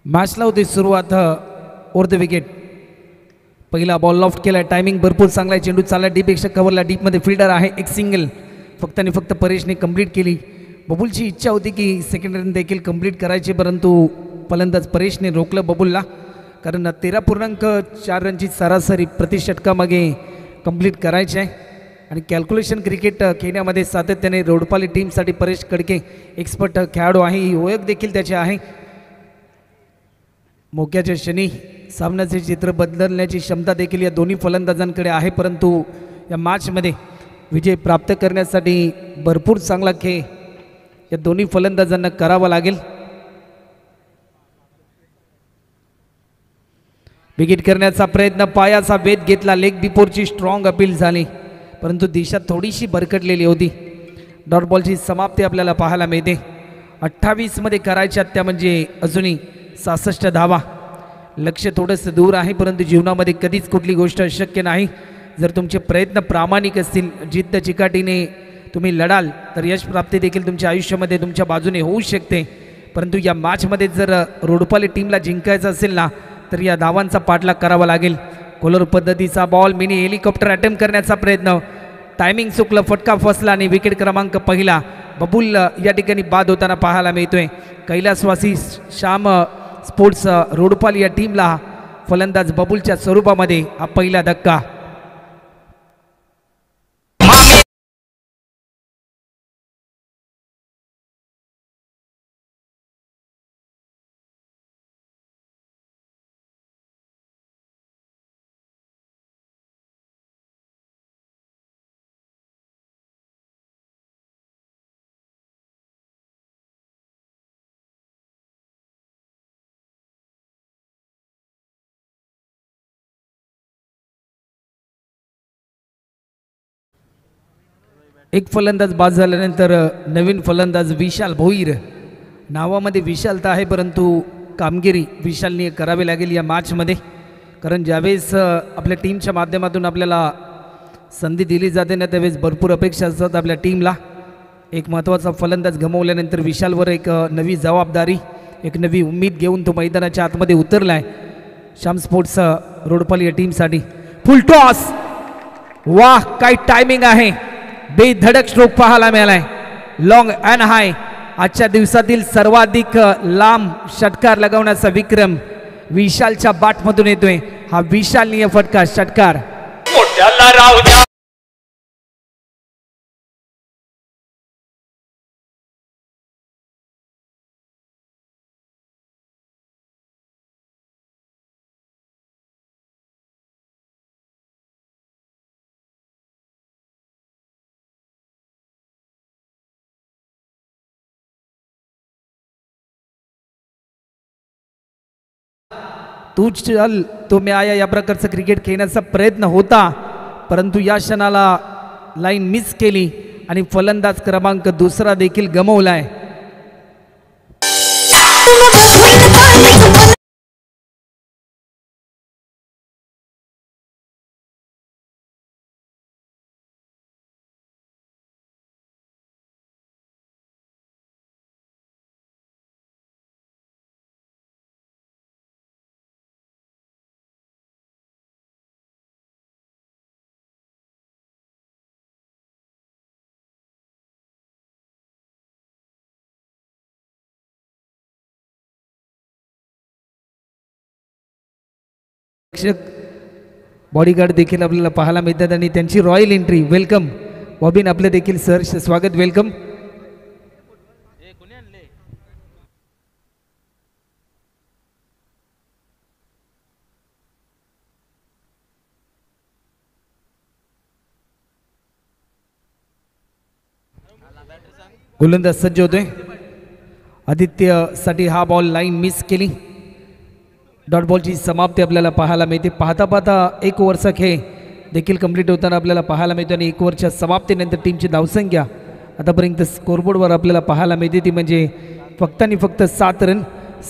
मॅचला होती सुरुवात. ओर द विकेट पहिला बॉल लॉफ्ट केला. टायमिंग भरपूर चांगला आहे. चेंडू चालला डीपपेक्षा कव्हरला. डीपमध्ये फिल्डर आहे. एक सिंगल फक्त आणि फक्त परेशने कंप्लीट केली. बबुलची इच्छा होती की सेकंड रन देखील कंप्लीट करायची परंतु फलंदाज परेशने रोखलं बबुलला कारण 13.4 रनची सरासरी प्रति षटकामागे कंप्लीट करायची आहे आणि कॅल्क्युलेशन क्रिकेट खेळण्यामध्ये सातत्याने रोडपाली टीमसाठी परेश कडके एक्सपर्ट खेळाडू आहे. ही ओळख देखील त्याची आहे. मोक्याच्या क्षणी सामन्याचे चित्र बदलण्याची क्षमता देखील या दोन्ही फलंदाजांकडे आहे परंतु या मॅचमध्ये विजय प्राप्त करण्यासाठी भरपूर चांगला खेळ या दोन्ही फलंदाजांना करावा लागेल. विकेट करण्याचा प्रयत्न पायाचा वेध घेतला. लेग बिफोरची स्ट्रॉंग अपील झाली परंतु दिशा थोडीशी भरकटलेली होती. डॉट बॉलची समाप्ती आपल्याला पाहायला मिळते. 28 मध्ये करायच्या त्या म्हणजे अजूनही 66 धावा. लक्ष थोडंसं दूर आहे परंतु जीवनामध्ये कधीच कुठली गोष्ट अशक्य नाही. जर तुमचे प्रयत्न प्रामाणिक असतील जिद्द चिकाटीने तुम्ही लढाल तर यश प्राप्ती देखील तुमच्या आयुष्यामध्ये तुमच्या बाजूने होऊ शकते. परंतु या मॅचमध्ये जर रोडपाली टीमला जिंकायचं असेल ना तर या धावांचा पाठलाग करावा लागेल. कोलर पद्धतीचा बॉल मिनी हेलिकॉप्टर अटेम्प्ट करण्याचा प्रयत्न. टायमिंग चुकलं. फटका फसला आणि विकेट क्रमांक पहिला बबुल या ठिकाणी बाद होताना पाहायला मिळतोय. कैलासवासी श्याम स्पोर्ट्स रोडपाली या टीमला फलंदाज बबुलच्या स्वरूपामध्ये हा पहिला धक्का. एक फलंदाज बाद झाल्यानंतर नवीन फलंदाज विशाल भोईर. नावामध्ये विशालता आहे परंतु कामगिरी विशालने करावी लागेल या मॅचमध्ये, कारण ज्यावेळेस आपल्या टीमच्या माध्यमातून आपल्याला संधी दिली जाते ना त्यावेळेस भरपूर अपेक्षा असतात आपल्या टीमला. एक महत्त्वाचा फलंदाज गमावल्यानंतर विशालवर एक नवी जबाबदारी, एक नवी उम्मीद घेऊन तो मैदानाच्या आतमध्ये उतरला आहे श्याम स्पोर्ट्स रोडपाल या टीमसाठी. फुल टॉस, वाह काय टायमिंग आहे, बेधडक स्ट्रोक पाहायला मिळालाय, लॉंग अँड हाय. आजच्या दिवसातील सर्वाधिक लांब षटकार लगावण्याचा विक्रम विशालच्या बाटमधून येतोय. हा विशालनीय फटका षटकार. तू चल तो मी आया या प्रकारचं क्रिकेट खेळण्याचा प्रयत्न होता, परंतु या क्षणाला लाईन मिस केली आणि फलंदाज क्रमांक दुसरा देखील गमावलाय. बॉडीगार्ड देखील आपल्याला पाहायला मिळतात आणि त्यांची रॉयल एंट्री. वेलकम बॉबिन, आपलं देखील सर स्वागत, वेलकम. गोलंदाज सज्ज होतोय. आदित्यसाठी हा बॉल लाईन मिस केली. डॉट बॉलची समाप्ती आपल्याला पाहायला मिळते. पाहता पाहता एक ओव्हरचा खेळ देखील कंप्लीट होताना आपल्याला पाहायला मिळतो आणि एक ओव्हरच्या समाप्तीनंतर टीमची धावसंख्या आतापर्यंत स्कोरबोर्डवर आपल्याला पाहायला मिळते ती म्हणजे फक्त आणि फक्त 7 रन.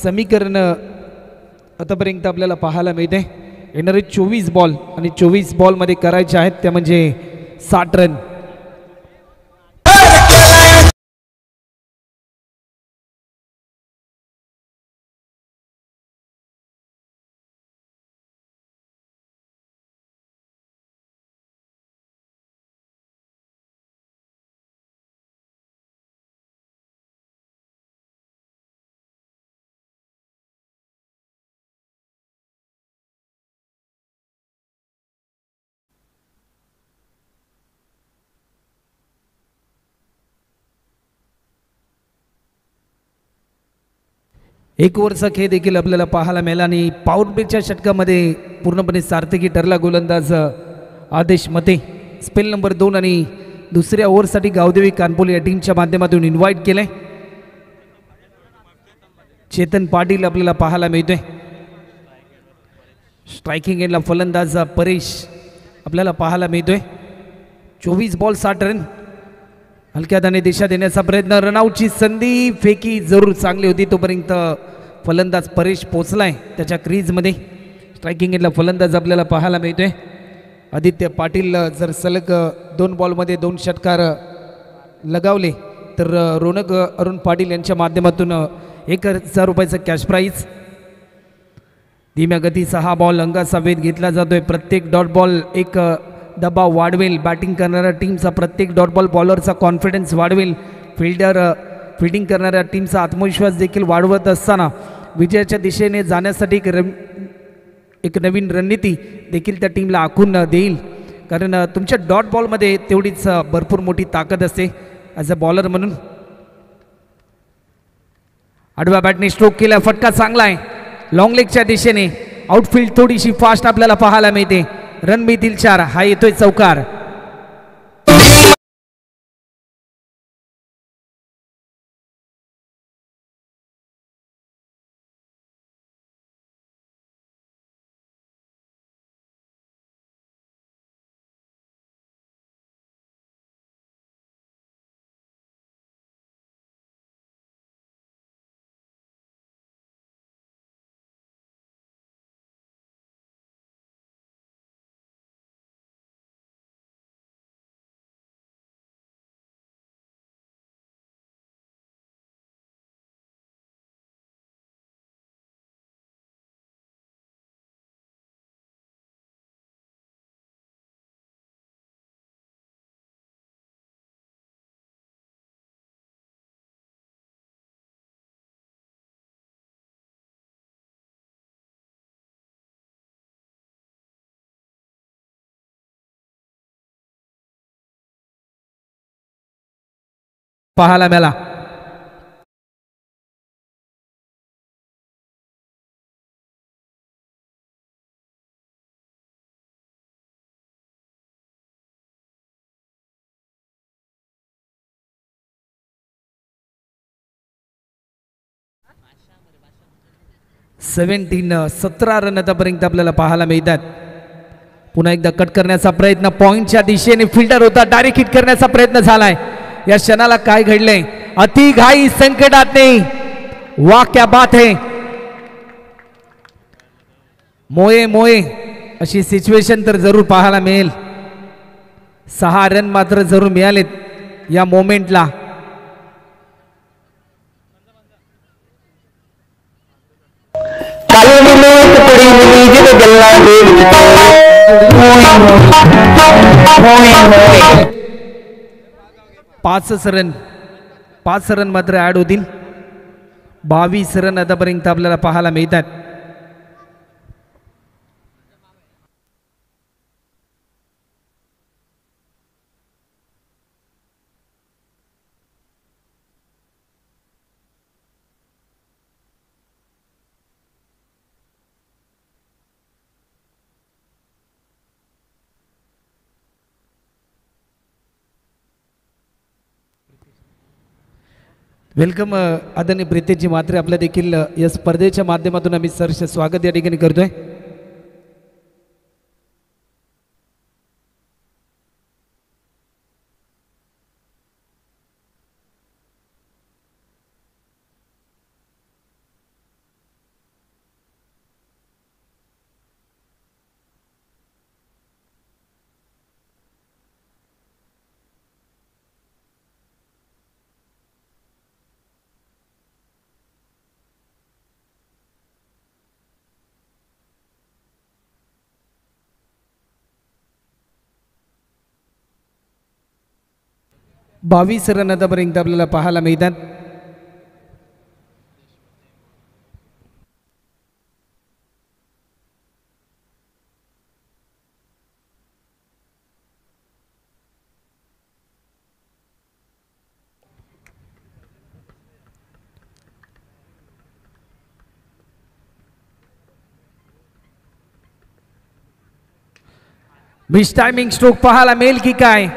समीकरण आतापर्यंत आपल्याला पाहायला मिळते. येणारे 24 बॉल आणि 24 बॉलमध्ये करायचे आहेत त्या म्हणजे 60 रन. एक ओव्हरचा खेळ देखील आपल्याला पाहायला मिळाला आणि पॉवर प्लेच्या षटकामध्ये पूर्णपणे सार्थकी ठरला गोलंदाज आदेश मते. स्पेल नंबर 2 आणि दुसऱ्या ओव्हरसाठी गावदेवी कानपोल या टीमच्या माध्यमातून इन्व्हाइट केलंय. चेतन पाटील आपल्याला पाहायला मिळतोय. स्ट्रायकिंग एंडला फलंदाज परेश आपल्याला पाहायला मिळतोय. 24 बॉल 60 रन. हलक्या दाणे दिशा देण्याचा प्रयत्न, रनआउटची संधी, फेकी जरूर चांगली होती तोपर्यंत फलंदाज परेश पोचलाय त्याच्या क्रीजमध्ये. स्ट्रायकिंग एंडला फलंदाज आपल्याला पाहायला मिळतोय आदित्य पाटील. जर सलग 2 बॉलमध्ये 2 षटकार लगावले तर रोनक अरुण पाटील यांच्या माध्यमातून 1000 रुपयाचं कॅश प्राईज. धीम्या गतीचा हा बॉल अंगाचा वेध घेतला जातोय. प्रत्येक डॉट बॉल एक दबाव वाढवेल. बॅटिंग करणाऱ्या टीमचा प्रत्येक डॉट बॉल बॉलरचा कॉन्फिडन्स वाढवेल. फिल्डिंग करणाऱ्या टीमचा आत्मविश्वास देखील वाढवत असताना विजयाच्या दिशेने जाण्यासाठी एक नवीन रणनीती देखील त्या टीमला आखून देईल, कारण तुमच्या डॉट बॉलमध्ये तेवढीच भरपूर मोठी ताकद असते ॲज अ बॉलर म्हणून. आडव्या बॅटने स्ट्रोक केला, फटका चांगला आहे लॉंग लेगच्या दिशेने. आउटफील्ड थोडीशी फास्ट आपल्याला पाहायला मिळते. रन मिळतील 4. हा येतोय चौकार. पाहायला मिळाला. सेव्हन्टीन 17 रन आतापर्यंत आपल्याला पाहायला मिळतात. पुन्हा एकदा कट करण्याचा प्रयत्न पॉइंटच्या दिशेने फिल्डर होता, डायरेक्ट हिट करण्याचा प्रयत्न झालाय. या क्षणाला काय घडलंय, अति घाई संकटात नाही. वाह क्या बात है. मोये मोये अशी सिच्युएशन तर जरूर पाहायला मिळेल. 6 रन मात्र जरूर मिळालेत या मोमेंटला. पाच रन मात्र ऍड होतील. 22 रन आतापर्यंत आपल्याला पाहायला मिळतात. वेलकम आदरणीय प्रीतेशजी मात्रे, आपल्या देखील या स्पर्धेच्या माध्यमातून आम्ही सहर्ष स्वागत या ठिकाणी करतोय. बावीस रन आतापर्यंत आपल्याला पाहायला मिळतात. मिस टायमिंग स्ट्रोक पाहायला मिळेल की काय.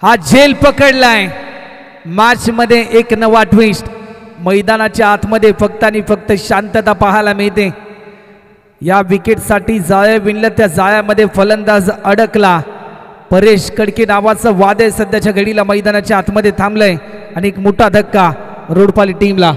हा झेल पकडलाय. मॅच मध्ये एक नवा ट्विस्ट. मैदानाच्या आतमध्ये फक्त आणि फक्त शांतता पाहायला मिळते. या विकेटसाठी जाळ्या विणलं, त्या जाळ्यामध्ये फलंदाज अडकला. परेश कडके नावाचं वादळ सध्याच्या घडीला मैदानाच्या आतमध्ये थांबलंय आणि एक मोठा धक्का रोडपाली टीमला.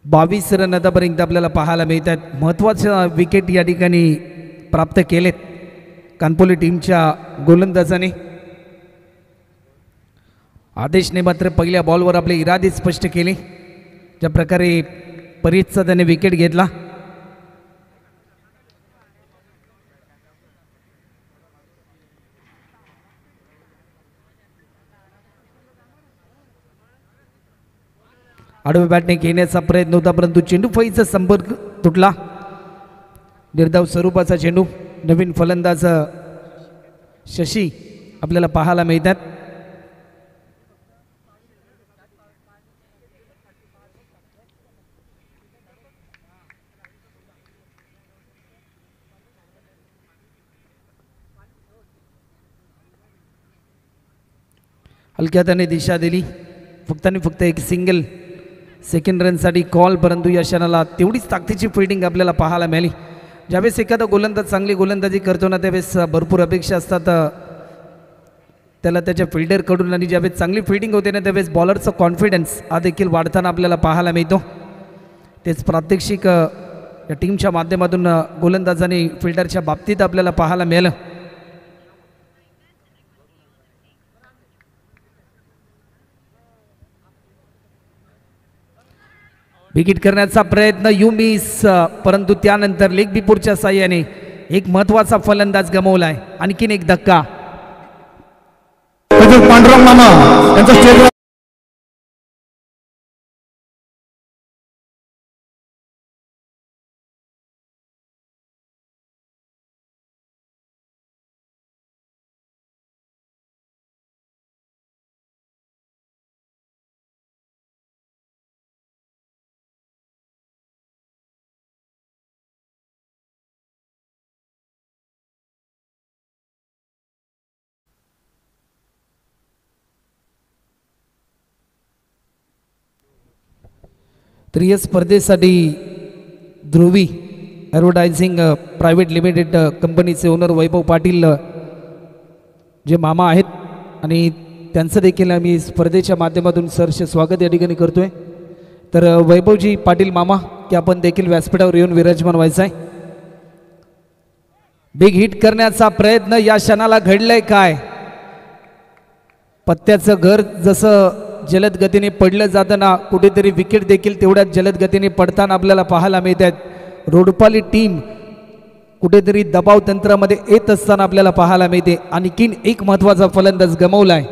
बावीस रन आतापर्यंत आपल्याला पाहायला मिळतात. महत्त्वाच्या विकेट या ठिकाणी प्राप्त केलेत कानपोली टीमच्या गोलंदाजाने. आदेशने मात्र पहिल्या बॉलवर आपले इरादे स्पष्ट केले. ज्या प्रकारे परीतचा त्याने विकेट घेतला. आडव्या बॅटने घेण्याचा प्रयत्न होता, परंतु चेंडू फळीचा संपर्क तुटला. निर्धाव स्वरूपाचा चेंडू. नवीन फलंदाज शशी आपल्याला पाहायला मिळतात. हलक्या त्याने दिशा दिली. फक्त आणि फक्त एक सिंगल सेकंड रनसाठी कॉल, परंतु या क्षणाला तेवढीच ताकदीची फिल्डिंग आपल्याला पाहायला मिळाली. ज्यावेळेस एखादा गोलंदाज चांगली गोलंदाजी करतो ना, त्यावेळेस भरपूर अपेक्षा असतात त्याला त्याच्या फिल्डरकडून, आणि ज्यावेळेस चांगली फिल्डिंग होते ना, त्यावेळेस बॉलरचा कॉन्फिडन्स हा देखील वाढताना आपल्याला पाहायला मिळतो. तेच प्रात्यक्षिक या टीमच्या माध्यमातून गोलंदाजाने फिल्डरच्या बाबतीत आपल्याला पाहायला मिळालं. विकेट करण्याचा प्रयत्न यू मिस, परंतु त्यानंतर लेग बिपूरच्या साह्याने एक महत्त्वाचा फलंदाज गमावलाय. आणखीन एक धक्का. पांडुरंग मामा यांचा स्टेज तर या स्पर्धेसाठी ध्रुवी ॲडव्हर्टायझिंग प्रायव्हेट लिमिटेड कंपनीचे ओनर वैभव पाटील जे मामा आहेत आणि त्यांचं देखील आम्ही स्पर्धेच्या माध्यमातून सहर्ष स्वागत या ठिकाणी करतोय. तर वैभवजी पाटील मामा की आपण देखील व्यासपीठावर येऊन विराजमान व्हायचं आहे. बिग हिट करण्याचा प्रयत्न या क्षणाला घडलंय काय. पत्त्याचं घर जसं जलद गतीने पडलं जाताना कुठेतरी विकेट देखील तेवढ्याच जलद गतीने पडताना आपल्याला पाहायला मिळतात. रोडपाली टीम कुठेतरी दबाव तंत्रामध्ये येत असताना आपल्याला पाहायला मिळते. आणखीन एक महत्त्वाचा फलंदाज गमावलाय.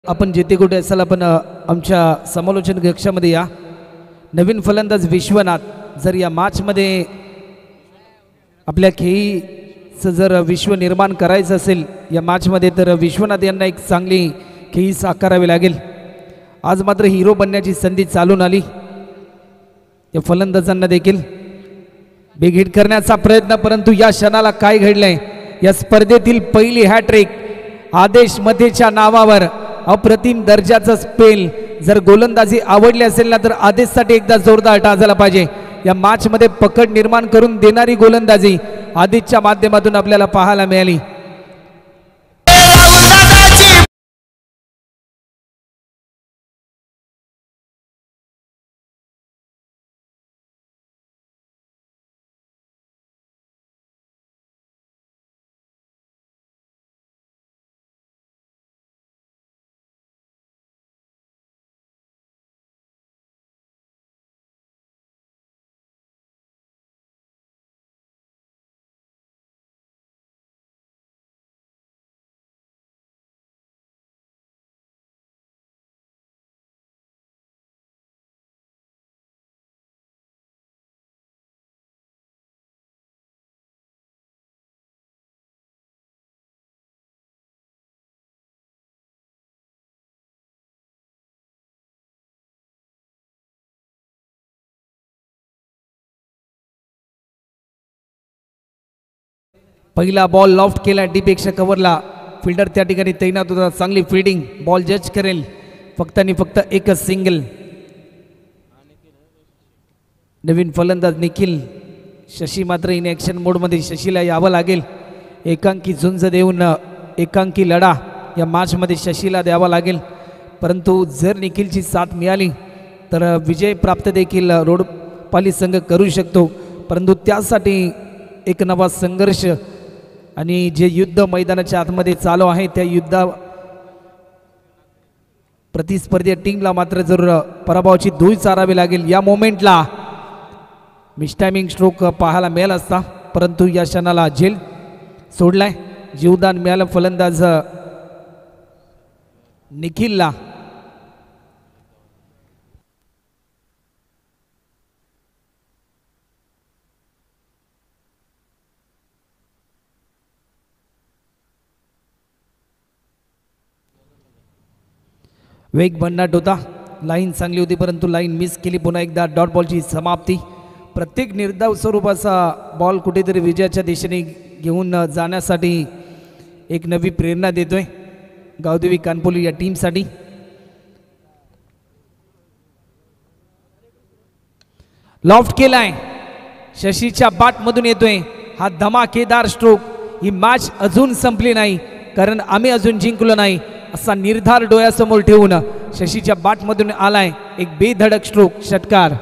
आपण जेथे कुठे असाल आपण आमच्या समालोचन कक्षामध्ये या. नवीन फलंदाज विश्वनाथ. जर या मॅचमध्ये आपल्या खेळीचं जर विश्व निर्माण करायचं असेल या मॅचमध्ये तर विश्वनाथ यांना एक चांगली खेळी साकारावी लागेल. आज मात्र हिरो बनण्याची संधी चालून आली या फलंदाजांना देखील. बिग हिट करण्याचा प्रयत्न, परंतु या क्षणाला काय घडलंय. या स्पर्धेतील पहिली हॅट्रिक आदेश मतेच्या नावावर. अप्रतिम दर्जाचा स्पेल. जर गोलंदाजी आवडली असेल ना तर आदेशसाठी एकदा जोरदार टाळा झाला पाहिजे. या मॅचमध्ये पकड निर्माण करून देणारी गोलंदाजी आदेशच्या माध्यमातून आपल्याला पाहायला मिळाली. पहिला बॉल लॉफ्ट केला डीपेक्षा कव्हरला. फिल्डर त्या ठिकाणी तैनात होता. चांगली फिल्डिंग. बॉल जज करेल फक्त आणि फक्त एकच सिंगल. नवीन फलंदाज निखिल. शशी मात्र इन ॲक्शन मोडमध्ये. शशीला यावं लागेल. एकांकी झुंज देऊन एकांकी लढा या मॅचमध्ये शशीला द्यावा लागेल. परंतु जर निखिलची साथ मिळाली तर विजय प्राप्त देखील रोडपाली संघ करू शकतो. परंतु त्यासाठी एक नवा संघर्ष आणि जे युद्ध मैदानाच्या आतमध्ये चालू आहे त्या युद्धा प्रतिस्पर्धी टीमला मात्र जर पराभवाची धूळ चारावी लागेल. या मोमेंटला मिसटायमिंग स्ट्रोक पाहायला मिळाला असता, परंतु या क्षणाला झेल सोडलाय. जीवदान मिळालं फलंदाज निखिलला. वेग भन्नाट होता. लाईन चांगली होती परंतु लाईन मिस केली. पुन्हा एकदा डॉट बॉलची समाप्ती. प्रत्येक निर्धाव स्वरूपाचा बॉल कुठेतरी विजयाच्या दिशेने घेऊन जाण्यासाठी एक नवी प्रेरणा देतोय गावदेवी कानपोली या टीमसाठी. लॉफ्ट केलाय. शशीच्या बाटमधून येतोय. हा धमाकेदार स्ट्रोक. ही मॅच अजून संपली नाही कारण आम्ही अजून जिंकलो नाही असा निर्धार डोळ्यासमोर ठेवून शशीच्या बाटमधून आलाय एक बेधडक स्ट्रोक षटकार.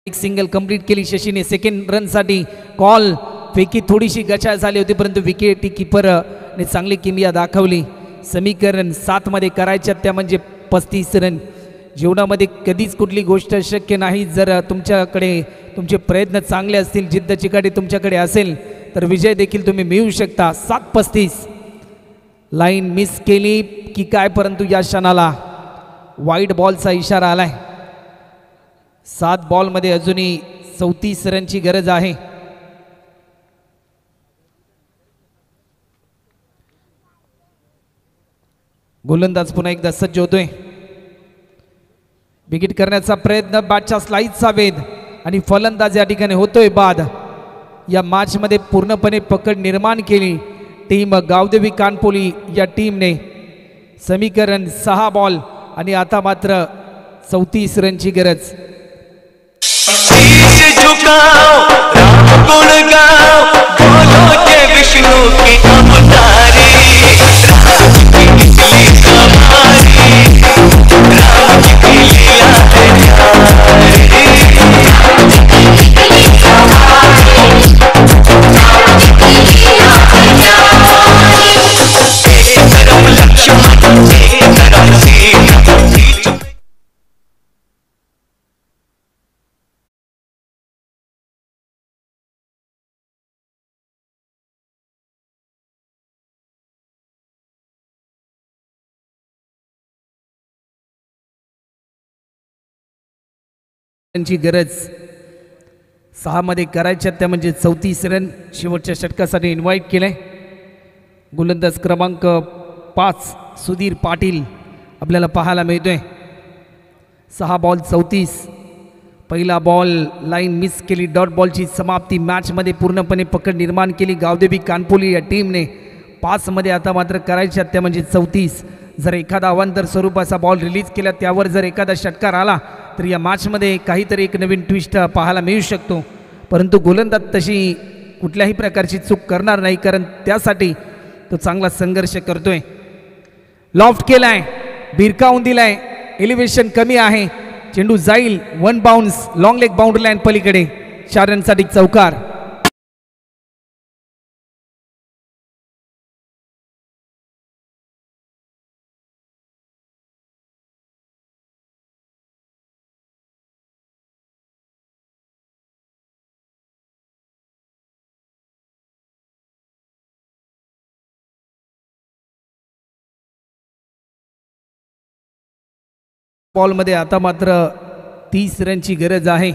एक सिंगल कंप्लीट केली शशीने. सेकंड रनसाठी कॉल पैकी थोडीशी गचाळ झाली होती परंतु विकेट किपरने चांगली किमया दाखवली. समीकरण 7 मध्ये करायच्या त्या म्हणजे 35 रन. जीवनामध्ये कधीच कुठली गोष्ट शक्य नाही. जर तुमच्याकडे तुमचे प्रयत्न चांगले असतील, जिद्द चिकाटी तुमच्याकडे असेल तर विजय देखील तुम्ही मिळवू शकता. 7-35 लाईन मिस केली की काय परंतु या क्षणाला वाईड बॉलचा इशारा आलाय. 7 बॉलमध्ये अजूनही 34 रनची गरज आहे. गोलंदाज पुन्हा एकदा सज्ज होतोय. विकेट करण्याचा प्रयत्न, बॅटच्या स्लाइसचा वेध आणि फलंदाज या ठिकाणी होतोय बाद. या मॅच मध्ये पूर्णपणे पकड निर्माण केली टीम गावदेवी कानपोली या टीमने. समीकरण 6 बॉल आणि आता मात्र 34 रनची गरज. शीश झुकाओ राम गुण गाओ बोलो के विष्णु की अवतारी राम की निकली सवारी राम की लीला है न्यारी एक तरफ लक्ष्मण एक तरफ सीता. ची गरज 6 मध्ये करायच्या त्या म्हणजे 34 रन. शेवटच्या षटकासाठी इन्व्हाइट केलंय गोलंदाज क्रमांक 5 सुधीर पाटील आपल्याला पाहायला मिळतोय. 6 बॉल 34. पहिला बॉल लाईन मिस केली. डॉट बॉलची समाप्ती. मॅचमध्ये पूर्णपणे पकड निर्माण केली गावदेवी कानपोली या टीमने. 5 मध्ये आता मात्र करायच्या त्या म्हणजे 34. जर एखादा अवांतर स्वरूपाचा बॉल रिलीज केला त्यावर जर एखादा षटकार आला तर या मॅचमध्ये काहीतरी एक नवीन ट्विस्ट पाहायला मिळू शकतो. परंतु गोलंदाज तशी कुठल्याही प्रकारची चूक करणार नाही कारण त्यासाठी तो चांगला संघर्ष करतोय. लॉफ्ट केलाय, भिरकावून दिलाय, एलिव्हेशन कमी आहे. चेंडू जाईल 1 bounce long leg boundary line पलीकडे. 4 रनसाठी चौकार. बॉलमध्ये आता मात्र 30 रनची गरज आहे.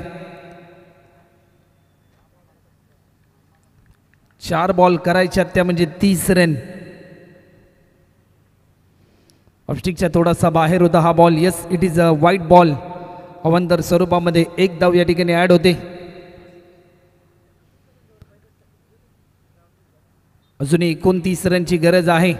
4 बॉल करायच्या त्या म्हणजे 30 रन. ऑफस्टिकच्या थोडासा बाहेर होता हा ball. Yes, it is a वाईट बॉल. अवांतर स्वरूपामध्ये एक धाव या ठिकाणी ऍड होते. अजूनही 29 रनची गरज आहे.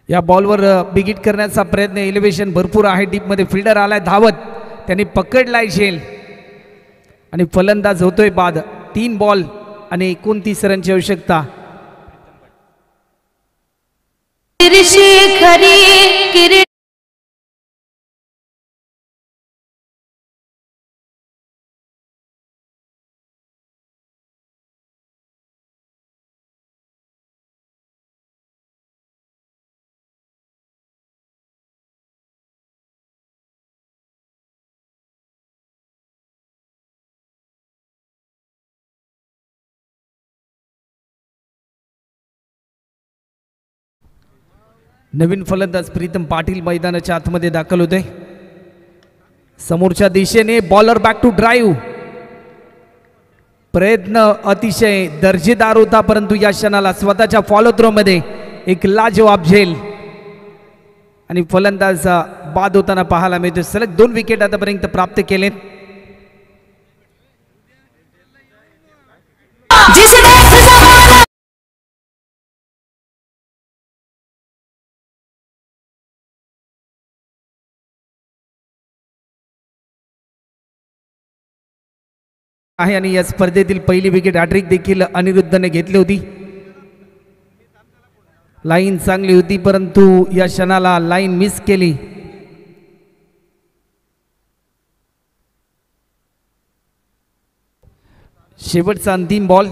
या बॉलवर बिगिट करण्याचा प्रयत्न. एलिव्हेशन भरपूर आहे. डीपमध्ये फिल्डर आलाय धावत. त्यांनी पकडलाय झेल आणि फलंदाज होतोय बाद. 3 बॉल आणि 29 रनची आवश्यकता. नवीन फलंदाज प्रीतम पाटील मैदानाच्या आतमध्ये दाखल होते. समोरच्या दिशेने बॉलर बॅक टू ड्राईव्ह. प्रयत्न अतिशय दर्जेदार होता, परंतु या क्षणाला स्वतःच्या फॉलो थ्रो मध्ये एक लाजवाब झेल आणि फलंदाज बाद होताना पाहायला मिळतो. सलग 2 विकेट आतापर्यंत प्राप्त केलेत. आहे आणि या स्पर्धेतील पहिली विकेट हॅट्रिक देखील अनिरुद्धने घेतली होती. लाईन चांगली होती, परंतु या क्षणाला लाईन मिस केली. शेवटचा अंतिम बॉल.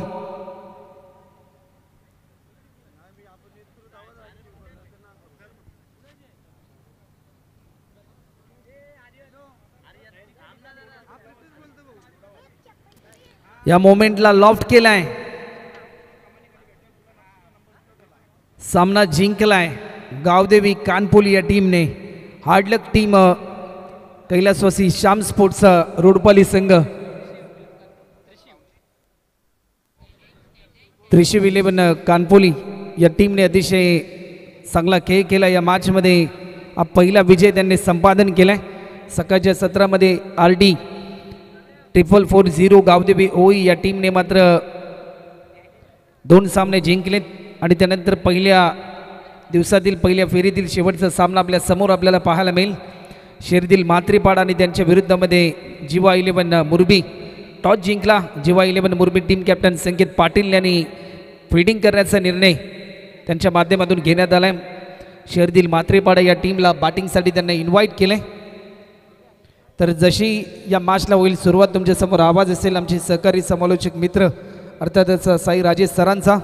या मोमेंटला लॉफ्ट केलाय, सामना जिंकलाय गावदेवी कानपोली या टीमने. हार्डलक टीम कैलासवासी श्याम स्पोर्ट्स रोडपाली संघ, त्रिशिव 11 कानपोली या टीमने अतिशय चांगला खेळ केला. या मॅचमध्ये हा पहिला विजय त्यांनी संपादन केलाय. सकाळच्या सत्रामध्ये RD 440 गावदेवी ओई या टीमने मात्र 2 सामने जिंकलेत आणि त्यानंतर पहिल्या दिवसातील पहिल्या फेरीतील शेवटचा सामना आपल्या समोर आपल्याला पाहायला मिळेल. शेरदिल मात्रेपाड आणि त्यांच्या विरुद्धमध्ये जिवा 11 मुरबी. टॉस जिंकला जिवा 11 मुरबी टीम कॅप्टन संकेत पाटील यांनी फिल्डिंग करण्याचा निर्णय त्यांच्या माध्यमातून घेण्यात आला आहे. शेरदिल मात्रेपाड या टीमला बॅटिंगसाठी त्यांना इन्व्हाइट केले. तर जशी या मॅचला होईल सुरुवात, तुमच्यासमोर आवाज असेल आमचे सहकारी समालोचक मित्र अर्थातच साई राजेश सरांचा.